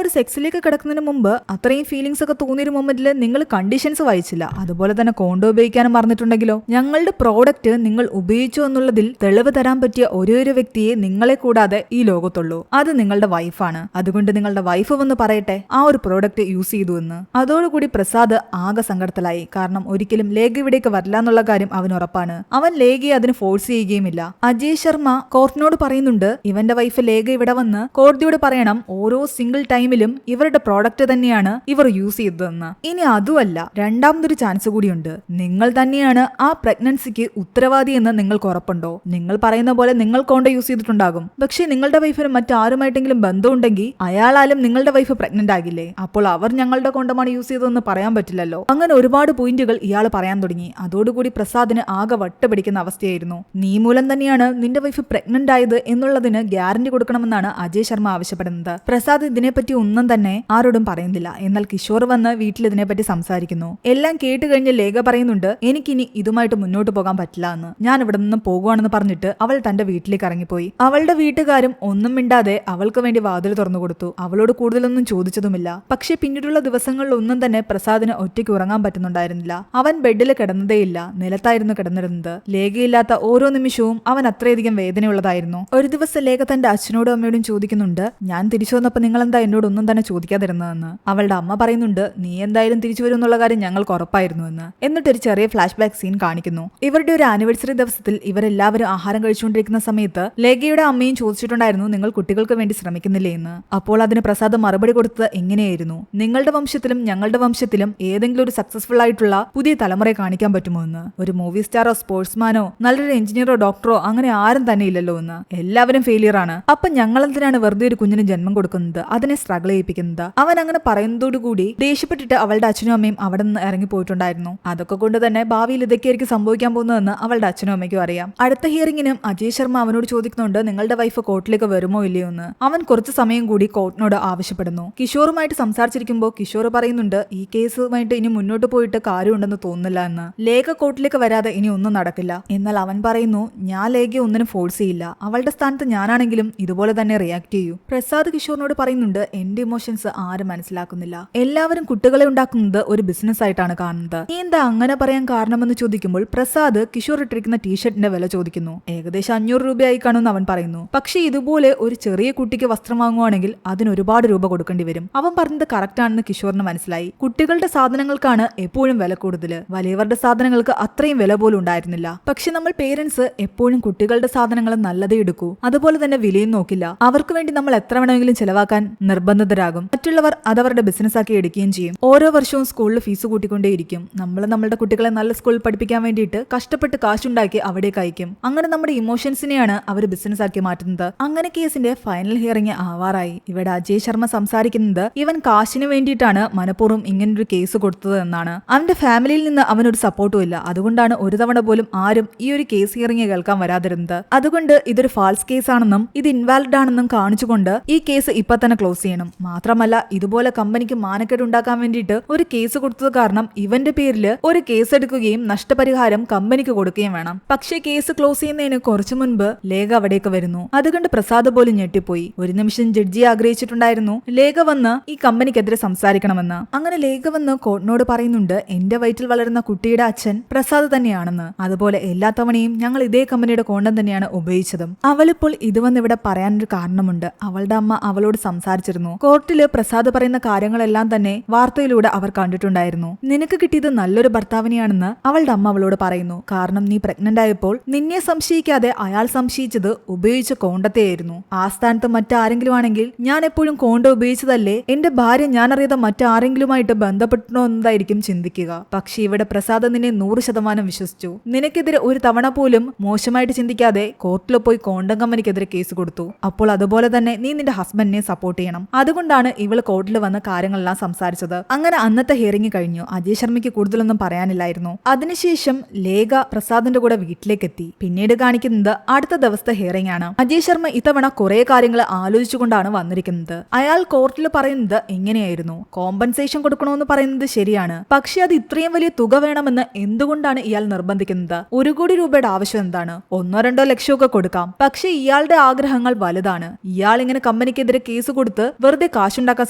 ഒരു സെക്സിലേക്ക് കിടക്കുന്നതിന് മുമ്പ് അത്രയും ഫീലിംഗ്സ് ഒക്കെ തോന്നിയൊരു മൊമെന്റിൽ നിങ്ങൾ കണ്ടീഷൻസ് വായിച്ചില്ല, അതുപോലെ തന്നെ കോണ്ടം ഉപയോഗിക്കാനും മറന്നിട്ടുണ്ടെങ്കിലോ? ഞങ്ങളുടെ പ്രോഡക്റ്റ് നിങ്ങൾ ഉപയോഗിച്ചു എന്നുള്ളതിൽ തെളിവ് തരാൻ പറ്റിയ ഒരേ ഒരു വ്യക്തിയെ നിങ്ങളെ കൂടാതെ ഈ ലോകത്തുള്ളൂ, അത് നിങ്ങളുടെ വൈഫാണ്. അതുകൊണ്ട് നിങ്ങളുടെ വൈഫ് വന്ന് പറയട്ടെ ആ ഒരു പ്രോഡക്റ്റ് യൂസ് ചെയ്തു എന്ന്. അതോടുകൂടി പ്രസാദ് ആകെ സങ്കടത്തിലായി. കാരണം ഒരിക്കലും ലേഖ ഇവിടേക്ക് വരില്ല എന്നുള്ള കാര്യം അവന് ഉറപ്പാണ്. അവൻ ലേഖയെ അതിന് ഫോഴ്സ് ചെയ്യുകയുമില്ല. അജയ് ശർമ്മ കോർട്ടിനോട് പറയുന്നുണ്ട്, ഇവന്റെ വൈഫ് ലേഖ ഇവിടെ വന്ന് കോടതിയോട് പറയണം ഓരോ സിംഗിൾ ടൈമിലും ഇവരുടെ പ്രോഡക്റ്റ് തന്നെയാണ് ഇവർ യൂസ് ചെയ്തതെന്ന്. ഇനി അതുമല്ല, രണ്ടാമതൊരു ചാൻസ് കൂടിയുണ്ട്. നിങ്ങൾ തന്നെയാണ് ആ പ്രഗ്നൻസിക്ക് ഉത്തരവാദി എന്ന് നിങ്ങൾക്ക് ഉറപ്പുണ്ടോ? നിങ്ങൾ പറയുന്ന പോലെ നിങ്ങൾ കോണ്ട യൂസ് ചെയ്തിട്ടുണ്ടാകും, പക്ഷേ നിങ്ങളുടെ വൈഫിന് മറ്റാരുമായിട്ടെങ്കിലും ബന്ധമുണ്ടെങ്കിൽ അയാളാലും നിങ്ങളുടെ വൈഫ് പ്രഗ്നന്റ് ആകില്ലേ? അപ്പോൾ അവർ ഞങ്ങളുടെ കോണ്ടമാണ് യൂസ് ചെയ്തതെന്ന് പറയാൻ പറ്റില്ലല്ലോ. അങ്ങനെ ഒരുപാട് പോയിന്റുകൾ ഇയാൾ പറയാൻ തുടങ്ങി. അതോടുകൂടി പ്രസാദിന് ആകെ വട്ട് പിടിക്കുന്ന അവസ്ഥയായിരുന്നു. നീ മൂലം തന്നെയാണ് നിന്റെ വൈഫ് പ്രഗ്നന്റ് ആയത് എന്നുള്ളതിന് ഗ്യാരണ്ടി കൊടുക്കണമെന്നാണ് അജയ് ശർമ്മ ആവശ്യപ്പെടുന്നത്. പ്രസാദ് ഇതിനെപ്പറ്റി ഒന്നും തന്നെ ആരോടും പറയുന്നില്ല. എന്നാൽ കിഷോർ വന്ന് വീട്ടിൽ ഇതിനെപ്പറ്റി സംസാരിക്കുന്നു. എല്ലാം കേട്ട് കഴിഞ്ഞ് ലേഖ പറയുന്നുണ്ട്, എനിക്കിനി ഇതുമായിട്ട് മുന്നോട്ട് പോകാൻ പറ്റില്ല എന്ന്, ഞാൻ ഇവിടെ നിന്ന് പോകുവാണെന്ന് പറഞ്ഞിട്ട് അവൾ തന്റെ വീട്ടിലേക്ക് ഇറങ്ങിപ്പോയി. അവളുടെ വീട്ടുകാരും ഒന്നും മിണ്ടാതെ അവൾക്ക് വേണ്ടി വാതിൽ തുറന്നു കൊടുത്തു. അവളോട് കൂടുതലൊന്നും ചോദിച്ചതുമില്ല. പക്ഷെ പിന്നീടുള്ള ദിവസങ്ങളിൽ ഒന്നും തന്നെ പ്രസാദിന് ഒറ്റയ്ക്ക് ഉറങ്ങാൻ പറ്റുന്നുണ്ടായിരുന്നില്ല. അവൻ ബെഡിൽ കിടന്നതേയില്ല, നിലത്തായിരുന്നു കിടന്നിരുന്നത്. ലേഖയില്ലാത്ത ഓരോ നിമിഷവും അവൻ അത്രയധികം വേദനയുള്ളതായിരുന്നു. ഒരു ദിവസം ലേഖ തന്റെ അച്ഛനോടും അമ്മയോടും ചോദിക്കുന്നുണ്ട്, ഞാൻ തിരിച്ചു വന്നപ്പോൾ നിങ്ങൾ എന്താ എന്നോട് ഒന്നും തന്നെ ചോദിക്കാതിരുന്നതെന്ന്. അവളുടെ അമ്മ പറയുന്നുണ്ട്, നീ എന്തായാലും തിരിച്ചു വരും എന്നുള്ള കാര്യം ഞങ്ങൾക്ക് ഉറപ്പായിരുന്നു എന്ന്. എന്നിട്ടൊരു ചെറിയ ഫ്ലാഷ് ബാക്ക് സീൻ കാണിക്കുന്നു. ഇവരുടെ ഒരു ആനിവേഴ്സറി ദിവസത്തിൽ ഇവരെല്ലാവരും ആഹാരം കഴിച്ചുകൊണ്ടിരിക്കുന്ന സമയത്ത് ലേഖയുടെ അമ്മയും ചോദിച്ചിട്ടുണ്ടായിരുന്നു, നിങ്ങൾ കുട്ടികൾക്ക് വേണ്ടി ശ്രമിക്കുന്നില്ലേ എന്ന്. അപ്പോൾ അതിന് പ്രസാദ് മറുപടി കൊടുത്തത് എങ്ങനെയായിരുന്നു, നിങ്ങളുടെ വംശത്തിലും ഞങ്ങളുടെ വംശത്തിലും ഏതെങ്കിലും ഒരു സക്സസ്ഫുൾ ആയിട്ടുള്ള പുതിയ തലമുറയെ കാണിക്കാൻ പറ്റുമോ എന്ന്. ഒരു മൂവി സ്റ്റാറോ സ്പോർട്സ്മാനോ നല്ലൊരു എഞ്ചിനീയറോ ഡോക്ടറോ അങ്ങനെ ആരും തന്നെ ഇല്ലല്ലോ എന്ന്. എല്ലാവരും ഫെയിലിയർ ആണ്. അപ്പൊ ഞങ്ങൾ എന്തിനാണ് വെറുതെ ഒരു കുഞ്ഞിന് ജന്മം കൊടുക്കുന്നത്, അതിനെ സ്ട്രഗിൾ ചെയ്യിപ്പിക്കുന്നത്? അവൻ അങ്ങനെ പറയുന്നതോടുകൂടി ദേഷ്യപ്പെട്ടിട്ട് അവളുടെ അച്ഛനും അമ്മയും അവിടെ നിന്ന് ഇറങ്ങി പോയിട്ടുണ്ടായിരുന്നു. അതൊക്കെ കൊണ്ട് തന്നെ ഭാവിയിൽ ഇതൊക്കെയായിരിക്കും സംഭവിക്കാൻ പോകുന്നതെന്ന് അവളുടെ അച്ഛനും അമ്മയ്ക്കും അറിയാം. അടുത്ത ഹിയറിംഗിനും അജയ് ശർമ്മ അവനോട് ചോദിക്കുന്നുണ്ട്, നിങ്ങളുടെ വൈഫ് കോർട്ടിലേക്ക് വരുമോ ഇല്ലയോ എന്ന്. അവൻ കുറച്ച് സമയം കൂടി കോർട്ടിനോട് ആവശ്യപ്പെടുന്നു. കിഷോറുമായിട്ട് സംസാരിച്ചിരിക്കുമ്പോൾ കിഷോർ പറയുന്നുണ്ട്, ഈ കേസുമായിട്ട് ഇനി മുന്നോട്ട് പോയിട്ട് കാര്യമുണ്ടെന്ന് തോന്നുന്നില്ല എന്ന്. ലേഖ കോർട്ടിലേക്ക് വരാതെ ഇനി ഒന്നും നടക്കില്ല. എന്നാൽ അവൻ പറയുന്നു, ഞാൻ ലേഖയെ ഒന്നിനും ഫോഴ്സ് ചെയ്യില്ല, അവളുടെ സ്ഥാനത്ത് ഞാനാണെങ്കിലും ഇതുപോലെ തന്നെ റിയാക്ട് ചെയ്യൂ. പ്രസാദ് കിഷോറിനോട് പറയുന്നുണ്ട്, എന്റെ ഇമോഷൻസ് ആരും മനസ്സിലാക്കുന്നില്ല, എല്ലാവരും കുട്ടികളെ ഉണ്ടാക്കുന്നത് ഒരു ബിസിനസ് ആയിട്ടാണ് കാണുന്നത്. നീ എന്താ അങ്ങനെ പറയാൻ കാരണമെന്ന് ചോദിക്കുമ്പോൾ പ്രസാദ് കിഷോർ ഇട്ടിരിക്കുന്ന ടീഷർട്ടിന്റെ വില ചോദിക്കുന്നു. ഏകദേശം 500 രൂപയായി കാണുമെന്ന് അവൻ പറയുന്നു. പക്ഷെ ഇതുപോലെ ഒരു ചെറിയ കുട്ടിക്ക് വസ്ത്രം വാങ്ങുവാണെങ്കിൽ അതിന് ഒരുപാട് രൂപ കൊടുക്കേണ്ടി വരും. അവൻ പറഞ്ഞത് കറക്റ്റ് ആണെന്ന് കിഷോറിന് മനസ്സിലായി. കുട്ടികളുടെ സാധനങ്ങൾക്കാണ് എപ്പോഴും വില കൂടുതൽ, വലിയവരുടെ സാധനങ്ങൾക്ക് അത്രയും വില പോലും ഉണ്ടായിരുന്നില്ല. പക്ഷെ നമ്മൾ പേരൻസ് എപ്പോഴും കുട്ടികളുടെ സാധനങ്ങൾ നല്ലതേ എടുക്കൂ, അതുപോലെ തന്നെ വിലയും നോക്കില്ല. അവർക്ക് വേണ്ടി നമ്മൾ എത്ര വേണമെങ്കിലും ചെലവാക്കാൻ നിർബന്ധിതരാകും. മറ്റുള്ളവർ അതവരുടെ ബിസിനസ് ആക്കി എടുക്കുകയും ചെയ്യും. ഓരോ വർഷവും സ്കൂളിൽ ഫീസ് കൂട്ടിക്കൊണ്ടേയിരിക്കും. നമ്മൾ നമ്മുടെ കുട്ടികളെ നല്ല സ്കൂളിൽ പഠിപ്പിക്കാൻ വേണ്ടിയിട്ട് കഷ്ടപ്പെട്ട് കാശുണ്ടാക്കി അവിടേക്ക് അയക്കും. അങ്ങനെ നമ്മുടെ ഇമോഷൻസിനെയാണ് അവർ ബിസിനസ് ആക്കി മാറ്റുന്നത്. അങ്ങനെ കേസിന്റെ ഫൈനൽ ഹിയറിംഗ് ആവാറായി. ഇവിടെ അജയ് ശർമ്മ സംസാരിക്കുന്നത്, ഇവൻ കാശിന് വേണ്ടിയിട്ടാണ് മനഃപൂർവ്വം ഇങ്ങനൊരു കേസ് കൊടുത്തത് എന്നാണ്. അവന്റെ ഫാമിലിയിൽ നിന്ന് അവനൊരു സപ്പോർട്ടും ഇല്ല. അതുകൊണ്ടാണ് ഒരു തവണ പോലും ആരും ഈ ഒരു കേസ് ഹിയറിംഗ് കേൾക്കാൻ വരാതിരുന്നത്. അതുകൊണ്ട് ഇതൊരു ഫാൾസ് കേസ് ആണെന്നും ഇത് ഇൻവാലിഡ് ആണെന്നും കാണിച്ചുകൊണ്ട് ഈ കേസ് ഇപ്പൊ തന്നെ ക്ലോസ് ചെയ്യണം. മാത്രമല്ല ഇതുപോലെ കമ്പനിക്ക് മാനക്കേട് ഉണ്ടാക്കാൻ വേണ്ടിയിട്ട് ഒരു കേസ് കൊടുത്തത് കാരണം ഇവന്റെ പേരിൽ ഒരു കേസ് എടുക്കുകയും നഷ്ടപരിഹാരം കമ്പനിക്ക് കൊടുക്കുകയും വേണം. പക്ഷേ കേസ് ക്ലോസ് ചെയ്യുന്നതിന് കുറച്ചു മുൻപ് ലേഖ അവിടേക്ക് വരുന്നു. അതുകൊണ്ട് പ്രസാദ് പോലും ഞെട്ടിപ്പോയി. ഒരു നിമിഷം ജഡ്ജി ആഗ്രഹിച്ചിട്ടുണ്ടായിരുന്നു ലേഖ വന്ന് ഈ കമ്പനിക്കെതിരെ സംസാരിക്കണമെന്ന്. അങ്ങനെ ലേഖ വന്ന് കോർട്ടിനോട് പറയുന്നുണ്ട്, എന്റെ വയറ്റിൽ വളരുന്ന കുട്ടിയുടെ അച്ഛൻ പ്രസാദ് തന്നെയാണെന്ന്. അതുപോലെ എല്ലാ തവണയും ഞങ്ങൾ ഇതേ കമ്പനിയുടെ കോണ്ടം തന്നെയാണ് ഉപയോഗിച്ചതും. അവളിപ്പോൾ ഇത് വന്ന് ഇവിടെ പറയാനൊരു കാരണമുണ്ട്. അവളുടെ അമ്മ അവളോട് സംസാരിച്ചിരുന്നു. കോർട്ടില് പ്രസാദ് പറയുന്ന കാര്യങ്ങളെല്ലാം തന്നെ വാർത്തയിലൂടെ അവർ കണ്ടിട്ടുണ്ടായിരുന്നു. നിനക്ക് കിട്ടിയത് നല്ലൊരു ഭർത്താവിനെയാണെന്ന് അവളുടെ അമ്മ അവളോട് പറയുന്നു. കാരണം നീ പ്രഗ്നന്റ് ആയപ്പോൾ നിന്നെ സംശയിക്കാതെ അയാൾ സംശയിച്ചത് ഉപയോഗിച്ച കോണ്ടത്തെയായിരുന്നു. ആ സ്ഥാനത്ത് മറ്റാരെങ്കിലും ആണെങ്കിൽ ഞാൻ എപ്പോഴും കോണ്ട ഉപയോഗിച്ചതല്ലേ, എന്റെ ഭാര്യ ഞാൻ അറിയാതെ മറ്റാരെങ്കിലുമായിട്ട് ബന്ധപ്പെട്ടോ എന്നതായിരിക്കും ചിന്തിക്കുക. പക്ഷെ ഇവിടെ പ്രസാദ് നിന്നെ 100% വിശ്വസിച്ചു. നിനക്കെതിരെ ഒരു തവണ പോലും മോശമായിട്ട് ചിന്തിക്കാതെ കോർട്ടിൽ പോയി കോണ്ടം കമ്പനിക്കെതിരെ കേസ് കൊടുത്തു. അപ്പോൾ അതുപോലെ തന്നെ നീ നിന്റെ ഹസ്ബൻഡിനെ സപ്പോർട്ട് ചെയ്യണം. അതുകൊണ്ടാണ് ഇവള് കോർട്ടിൽ വന്ന് കാര്യങ്ങളെല്ലാം സംസാരിച്ചത്. അങ്ങനെ അന്നത്തെ ഹിയറിംഗ് കഴിഞ്ഞു. അജയ് ശർമ്മയ്ക്ക് കൂടുതലൊന്നും പറയാനില്ലായിരുന്നു. അതിനുശേഷം ലേഖ പ്രസാദിന്റെ കൂടെ വീട്ടിലേക്ക് എത്തി. പിന്നീട് കാണിക്കുന്നത് അടുത്ത ദിവസത്തെ ഹിയറിംഗ് ആണ്. അജയ് ശർമ്മ ഇത്തവണ കുറെ കാര്യങ്ങൾ ആലോചിച്ചുകൊണ്ടാണ് വന്നിരിക്കുന്നത്. അയാൾ കോർട്ടിൽ പറയുന്നത് എങ്ങനെയായിരുന്നു, കോമ്പൻസേഷൻ കൊടുക്കണമെന്ന് പറയുന്നത് ശരിയാണ്, പക്ഷെ അത് ഇത്രയും വലിയ തുക വേണമെന്ന് എന്തുകൊണ്ടാണ് ഇയാൾ നിർബന്ധിക്കുന്നത്? 1 കോടി രൂപയുടെ ആവശ്യം എന്താണ്? 1-2 ലക്ഷമൊക്കെ കൊടുക്കാം. പക്ഷെ ഇയാളുടെ ആഗ്രഹങ്ങൾ വലുതാണ്. ഇയാൾ ഇങ്ങനെ കമ്പനിക്കെതിരെ കേസ് കൊടുത്ത് വെറുതെ കാശുണ്ടാക്കാൻ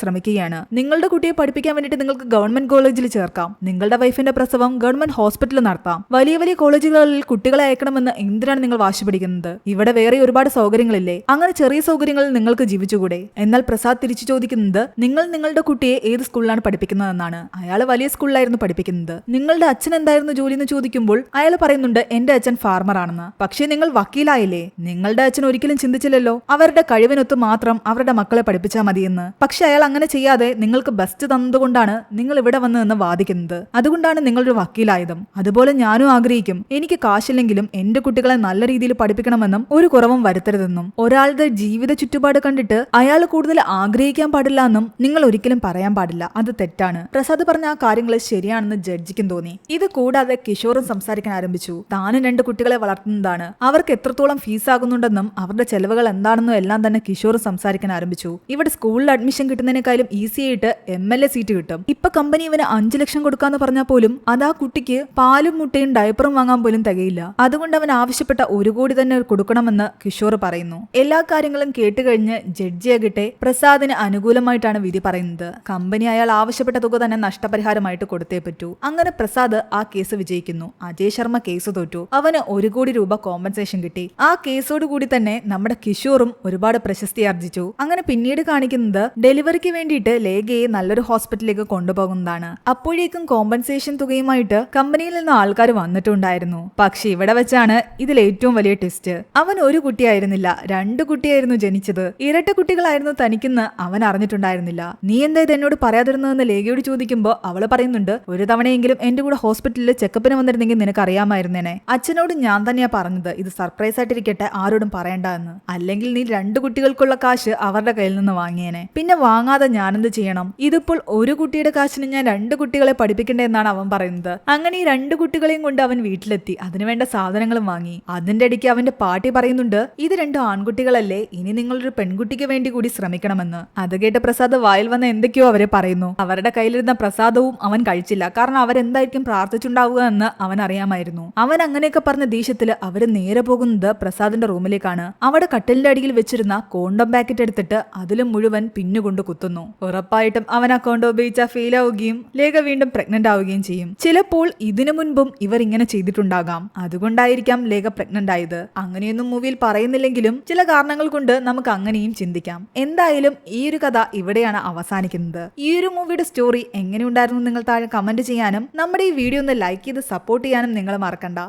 ശ്രമിക്കുകയാണ്. നിങ്ങളുടെ കുട്ടിയെ പഠിപ്പിക്കാൻ വേണ്ടിയിട്ട് നിങ്ങൾക്ക് ഗവൺമെന്റ് കോളേജിൽ ചേർക്കാം. നിങ്ങളുടെ വൈഫിന്റെ പ്രസവം ഗവൺമെന്റ് ഹോസ്പിറ്റലിൽ നടത്താം. വലിയ വലിയ കോളേജുകളിൽ കുട്ടികളെ അയക്കണമെന്ന് എന്തിനാണ് നിങ്ങൾ വാശി പിടിക്കുന്നത്? ഇവിടെ വേറെ ഒരുപാട് സൗകര്യങ്ങളില്ലേ? അങ്ങനെ ചെറിയ സൗകര്യങ്ങളിൽ നിങ്ങൾക്ക് ജീവിച്ചുകൂടെ? എന്നാൽ പ്രസാദ് തിരിച്ചു ചോദിക്കുന്നത്, നിങ്ങൾ നിങ്ങളുടെ കുട്ടിയെ ഏത് സ്കൂളിലാണ് പഠിപ്പിക്കുന്നതെന്നാണ്. അയാൾ വലിയ സ്കൂളിലായിരുന്നു പഠിപ്പിക്കുന്നത്. നിങ്ങളുടെ അച്ഛൻ എന്തായിരുന്നു ജോലി എന്ന് ചോദിക്കുമ്പോൾ അയാൾ പറയുന്നുണ്ട്, എന്റെ അച്ഛൻ ഫാർമർ ആണെന്ന്. പക്ഷേ നിങ്ങൾ വക്കീലായില്ലേ? നിങ്ങളുടെ അച്ഛൻ ഒരിക്കലും ചിന്തിച്ചില്ലല്ലോ അവരുടെ കഴിവിനൊത്ത് മാത്രം അവരുടെ മക്കളെ പഠിപ്പിച്ചാൽ മതിയെന്ന്. പക്ഷെ അയാൾ അങ്ങനെ ചെയ്യാതെ നിങ്ങൾക്ക് ബെസ്റ്റ് തന്നതുകൊണ്ടാണ് നിങ്ങൾ ഇവിടെ വന്ന് നിന്ന് വാദിക്കുന്നത്. അതുകൊണ്ടാണ് നിങ്ങളൊരു വക്കീലായതും. അതുപോലെ ഞാനും ആഗ്രഹിക്കും, എനിക്ക് കാശില്ലെങ്കിലും എന്റെ കുട്ടികളെ നല്ല രീതിയിൽ പഠിപ്പിക്കണമെന്നും ഒരു കുറവും വരുത്തരുതെന്നും. ഒരാളുടെ ജീവിത ചുറ്റുപാട് കണ്ടിട്ട് അയാൾ കൂടുതൽ ആഗ്രഹിക്കാൻ പാടില്ല എന്നും നിങ്ങൾ ഒരിക്കലും പറയാൻ പാടില്ല. അത് തെറ്റാണ്. പ്രസാദ് പറഞ്ഞ ആ കാര്യങ്ങൾ ശരിയാണെന്ന് ജഡ്ജിക്കും തോന്നി. ഇത് കൂടാതെ കിഷോറും സംസാരിക്കാൻ ആരംഭിച്ചു. താനും 2 കുട്ടികളെ വളർത്തുന്നതാണ്, അവർക്ക് എത്രത്തോളം ഫീസ് ആകുന്നുണ്ടെന്നും അവരുടെ ചെലവുകൾ എന്താണെന്നും എല്ലാം തന്നെ കിഷോറും സംസാരിക്കാൻ ആരംഭിച്ചു. ഇവിടെ സ്കൂളിൽ അഡ്മിഷൻ കിട്ടുന്നതിനേക്കാളും ഈസി ആയിട്ട് MLA സീറ്റ് കിട്ടും. ഇപ്പൊ കമ്പനി ഇവന് 5 ലക്ഷം കൊടുക്കാന്ന് പറഞ്ഞാൽ പോലും അത് ആ കുട്ടിക്ക് പാലും മുട്ടയും ഡയപ്പറും വാങ്ങാൻ പോലും തികയില്ല. അതുകൊണ്ട് അവൻ ആവശ്യപ്പെട്ട 1 കോടി തന്നെ കൊടുക്കണമെന്ന് കിഷോർ പറയുന്നു. എല്ലാ കാര്യങ്ങളും കേട്ടുകഴിഞ്ഞ് ജഡ്ജിയാകട്ടെ പ്രസാദിന് അനുകൂലമായിട്ടാണ് വിധി പറയുന്നത്. കമ്പനി അയാൾ ആവശ്യപ്പെട്ട തുക തന്നെ നഷ്ടപരിഹാരമായിട്ട് കൊടുത്തേ പറ്റൂ. അങ്ങനെ പ്രസാദ് ആ കേസ് വിജയിക്കുന്നു. അജയ് ശർമ്മ കേസ് തോറ്റു. അവന് 1 കോടി രൂപ കോമ്പൻസേഷൻ കിട്ടി. ആ കേസോട് കൂടി തന്നെ നമ്മുടെ കിഷോറും ഒരുപാട് പ്രശസ്തി ആർജിച്ചു. അങ്ങനെ പിന്നീട് കാണിക്കുന്നത് ഡെലിവറിക്ക് വേണ്ടിയിട്ട് ലേഖയെ നല്ലൊരു ഹോസ്പിറ്റലിലേക്ക് കൊണ്ടുപോകുന്നതാണ്. അപ്പോഴേക്കും കോമ്പൻസേഷൻ തുകയുമായിട്ട് കമ്പനിയിൽ നിന്ന് ആൾക്കാർ വന്നിട്ടുണ്ടായിരുന്നു. പക്ഷെ ഇവിടെ വെച്ചാണ് ഇതിൽ ഏറ്റവും വലിയ ട്വിസ്റ്റ്. അവൻ 1 കുട്ടിയായിരുന്നില്ല, 2 കുട്ടിയായിരുന്നു ജനിച്ചത്. ഇരട്ട കുട്ടികളായിരുന്നു തനിക്കെന്ന് അവൻ അറിഞ്ഞിട്ടുണ്ടായിരുന്നില്ല. നീ എന്താ ഇത് എന്നോട് പറയാതിരുന്നതെന്ന് ലേഖയോട് ചോദിക്കുമ്പോൾ അവള് പറയുന്നുണ്ട്, ഒരു തവണയെങ്കിലും എന്റെ കൂടെ ഹോസ്പിറ്റലിൽ ചെക്കപ്പിന് വന്നിരുന്നെങ്കിൽ നിനക്ക് അറിയാമായിരുന്നേനെ. അച്ഛനോട് ഞാൻ തന്നെയാ പറഞ്ഞത് ഇത് സർപ്രൈസ് ആയിട്ടിരിക്കട്ടെ, ആരോടും പറയണ്ട എന്ന്. അല്ലെങ്കിൽ നീ 2 കുട്ടികൾക്കുള്ള കാശ് അവരുടെ കയ്യിൽ നിന്ന് വാങ്ങിയേനെ. പിന്നെ വാങ്ങാതെ ഞാനെന്ത് ചെയ്യണം? ഇതിപ്പോൾ 1 കുട്ടിയുടെ കാശിന് ഞാൻ 2 കുട്ടികളെ പഠിപ്പിക്കണ്ടേ എന്നാണ് അവൻ പറയുന്നത്. അങ്ങനെ ഈ 2 കുട്ടികളെയും കൊണ്ട് അവൻ വീട്ടിലെത്തി. അതിനുവേണ്ട സാധനങ്ങളും വാങ്ങി. അതിന്റെ ഇടയ്ക്ക് അവന്റെ പാട്ടി പറയുന്നുണ്ട്, ഇത് 2 ആൺകുട്ടികളല്ലേ, ഇനി നിങ്ങളൊരു പെൺകുട്ടിക്ക് വേണ്ടി കൂടി ശ്രമിക്കണമെന്ന്. അത് കേട്ട് പ്രസാദ് വായിൽ വന്ന എന്തൊക്കെയോ അവരെ പറയുന്നു. അവരുടെ കയ്യിലിരുന്ന പ്രസാദവും അവൻ കഴിച്ചില്ല. കാരണം അവരെന്തായിരിക്കും പ്രാർത്ഥിച്ചുണ്ടാവുക എന്ന് അവൻ അറിയാമായിരുന്നു. അവൻ അങ്ങനെയൊക്കെ പറഞ്ഞ ദേഷ്യത്തില് അവര് നേരെ പോകുന്നത് പ്രസാദിന്റെ റൂമിലേക്കാണ്. അവിടെ കട്ടിലിന്റെ അടിയിൽ വെച്ചിരുന്ന കോണ്ടം പാക്കറ്റ് എടുത്തിട്ട് അതിലും മുഴുവൻ പിന്നുകൊണ്ട് കുത്തുന്നു. ഉറപ്പായിട്ടും അവൻ ആ കോണ്ടം ഉപയോഗിച്ച ഫെയിൽ ആവുകയും ലേഖ വീണ്ടും പ്രഗ്നന്റ് ആവുകയും ചെയ്യും. ചിലപ്പോൾ ഇതിനു മുൻപും ഇവർ ഇങ്ങനെ ചെയ്തിട്ടുണ്ടാകാം. അതുകൊണ്ടായിരിക്കാം ലേഖ പ്രഗ്നന്റ് ആയത്. അങ്ങനെയൊന്നും മൂവിയിൽ പറയുന്നില്ലെങ്കിലും ചില കാരണങ്ങൾ കൊണ്ട് നമുക്ക് അങ്ങനെയും ചിന്തിക്കാം. എന്തായാലും ഈ ഒരു കഥ ഇവിടെയാണ് അവസാനിക്കുന്നത്. ഈ ഒരു മൂവിയുടെ സ്റ്റോറി എങ്ങനെയുണ്ടായിരുന്നു നിങ്ങൾ താഴെ കമന്റ് ചെയ്യാനും നമ്മുടെ ഈ വീഡിയോ ഒന്ന് ലൈക്ക് ചെയ്ത് സപ്പോർട്ട് ചെയ്യാനും നിങ്ങൾ മറക്കണ്ട.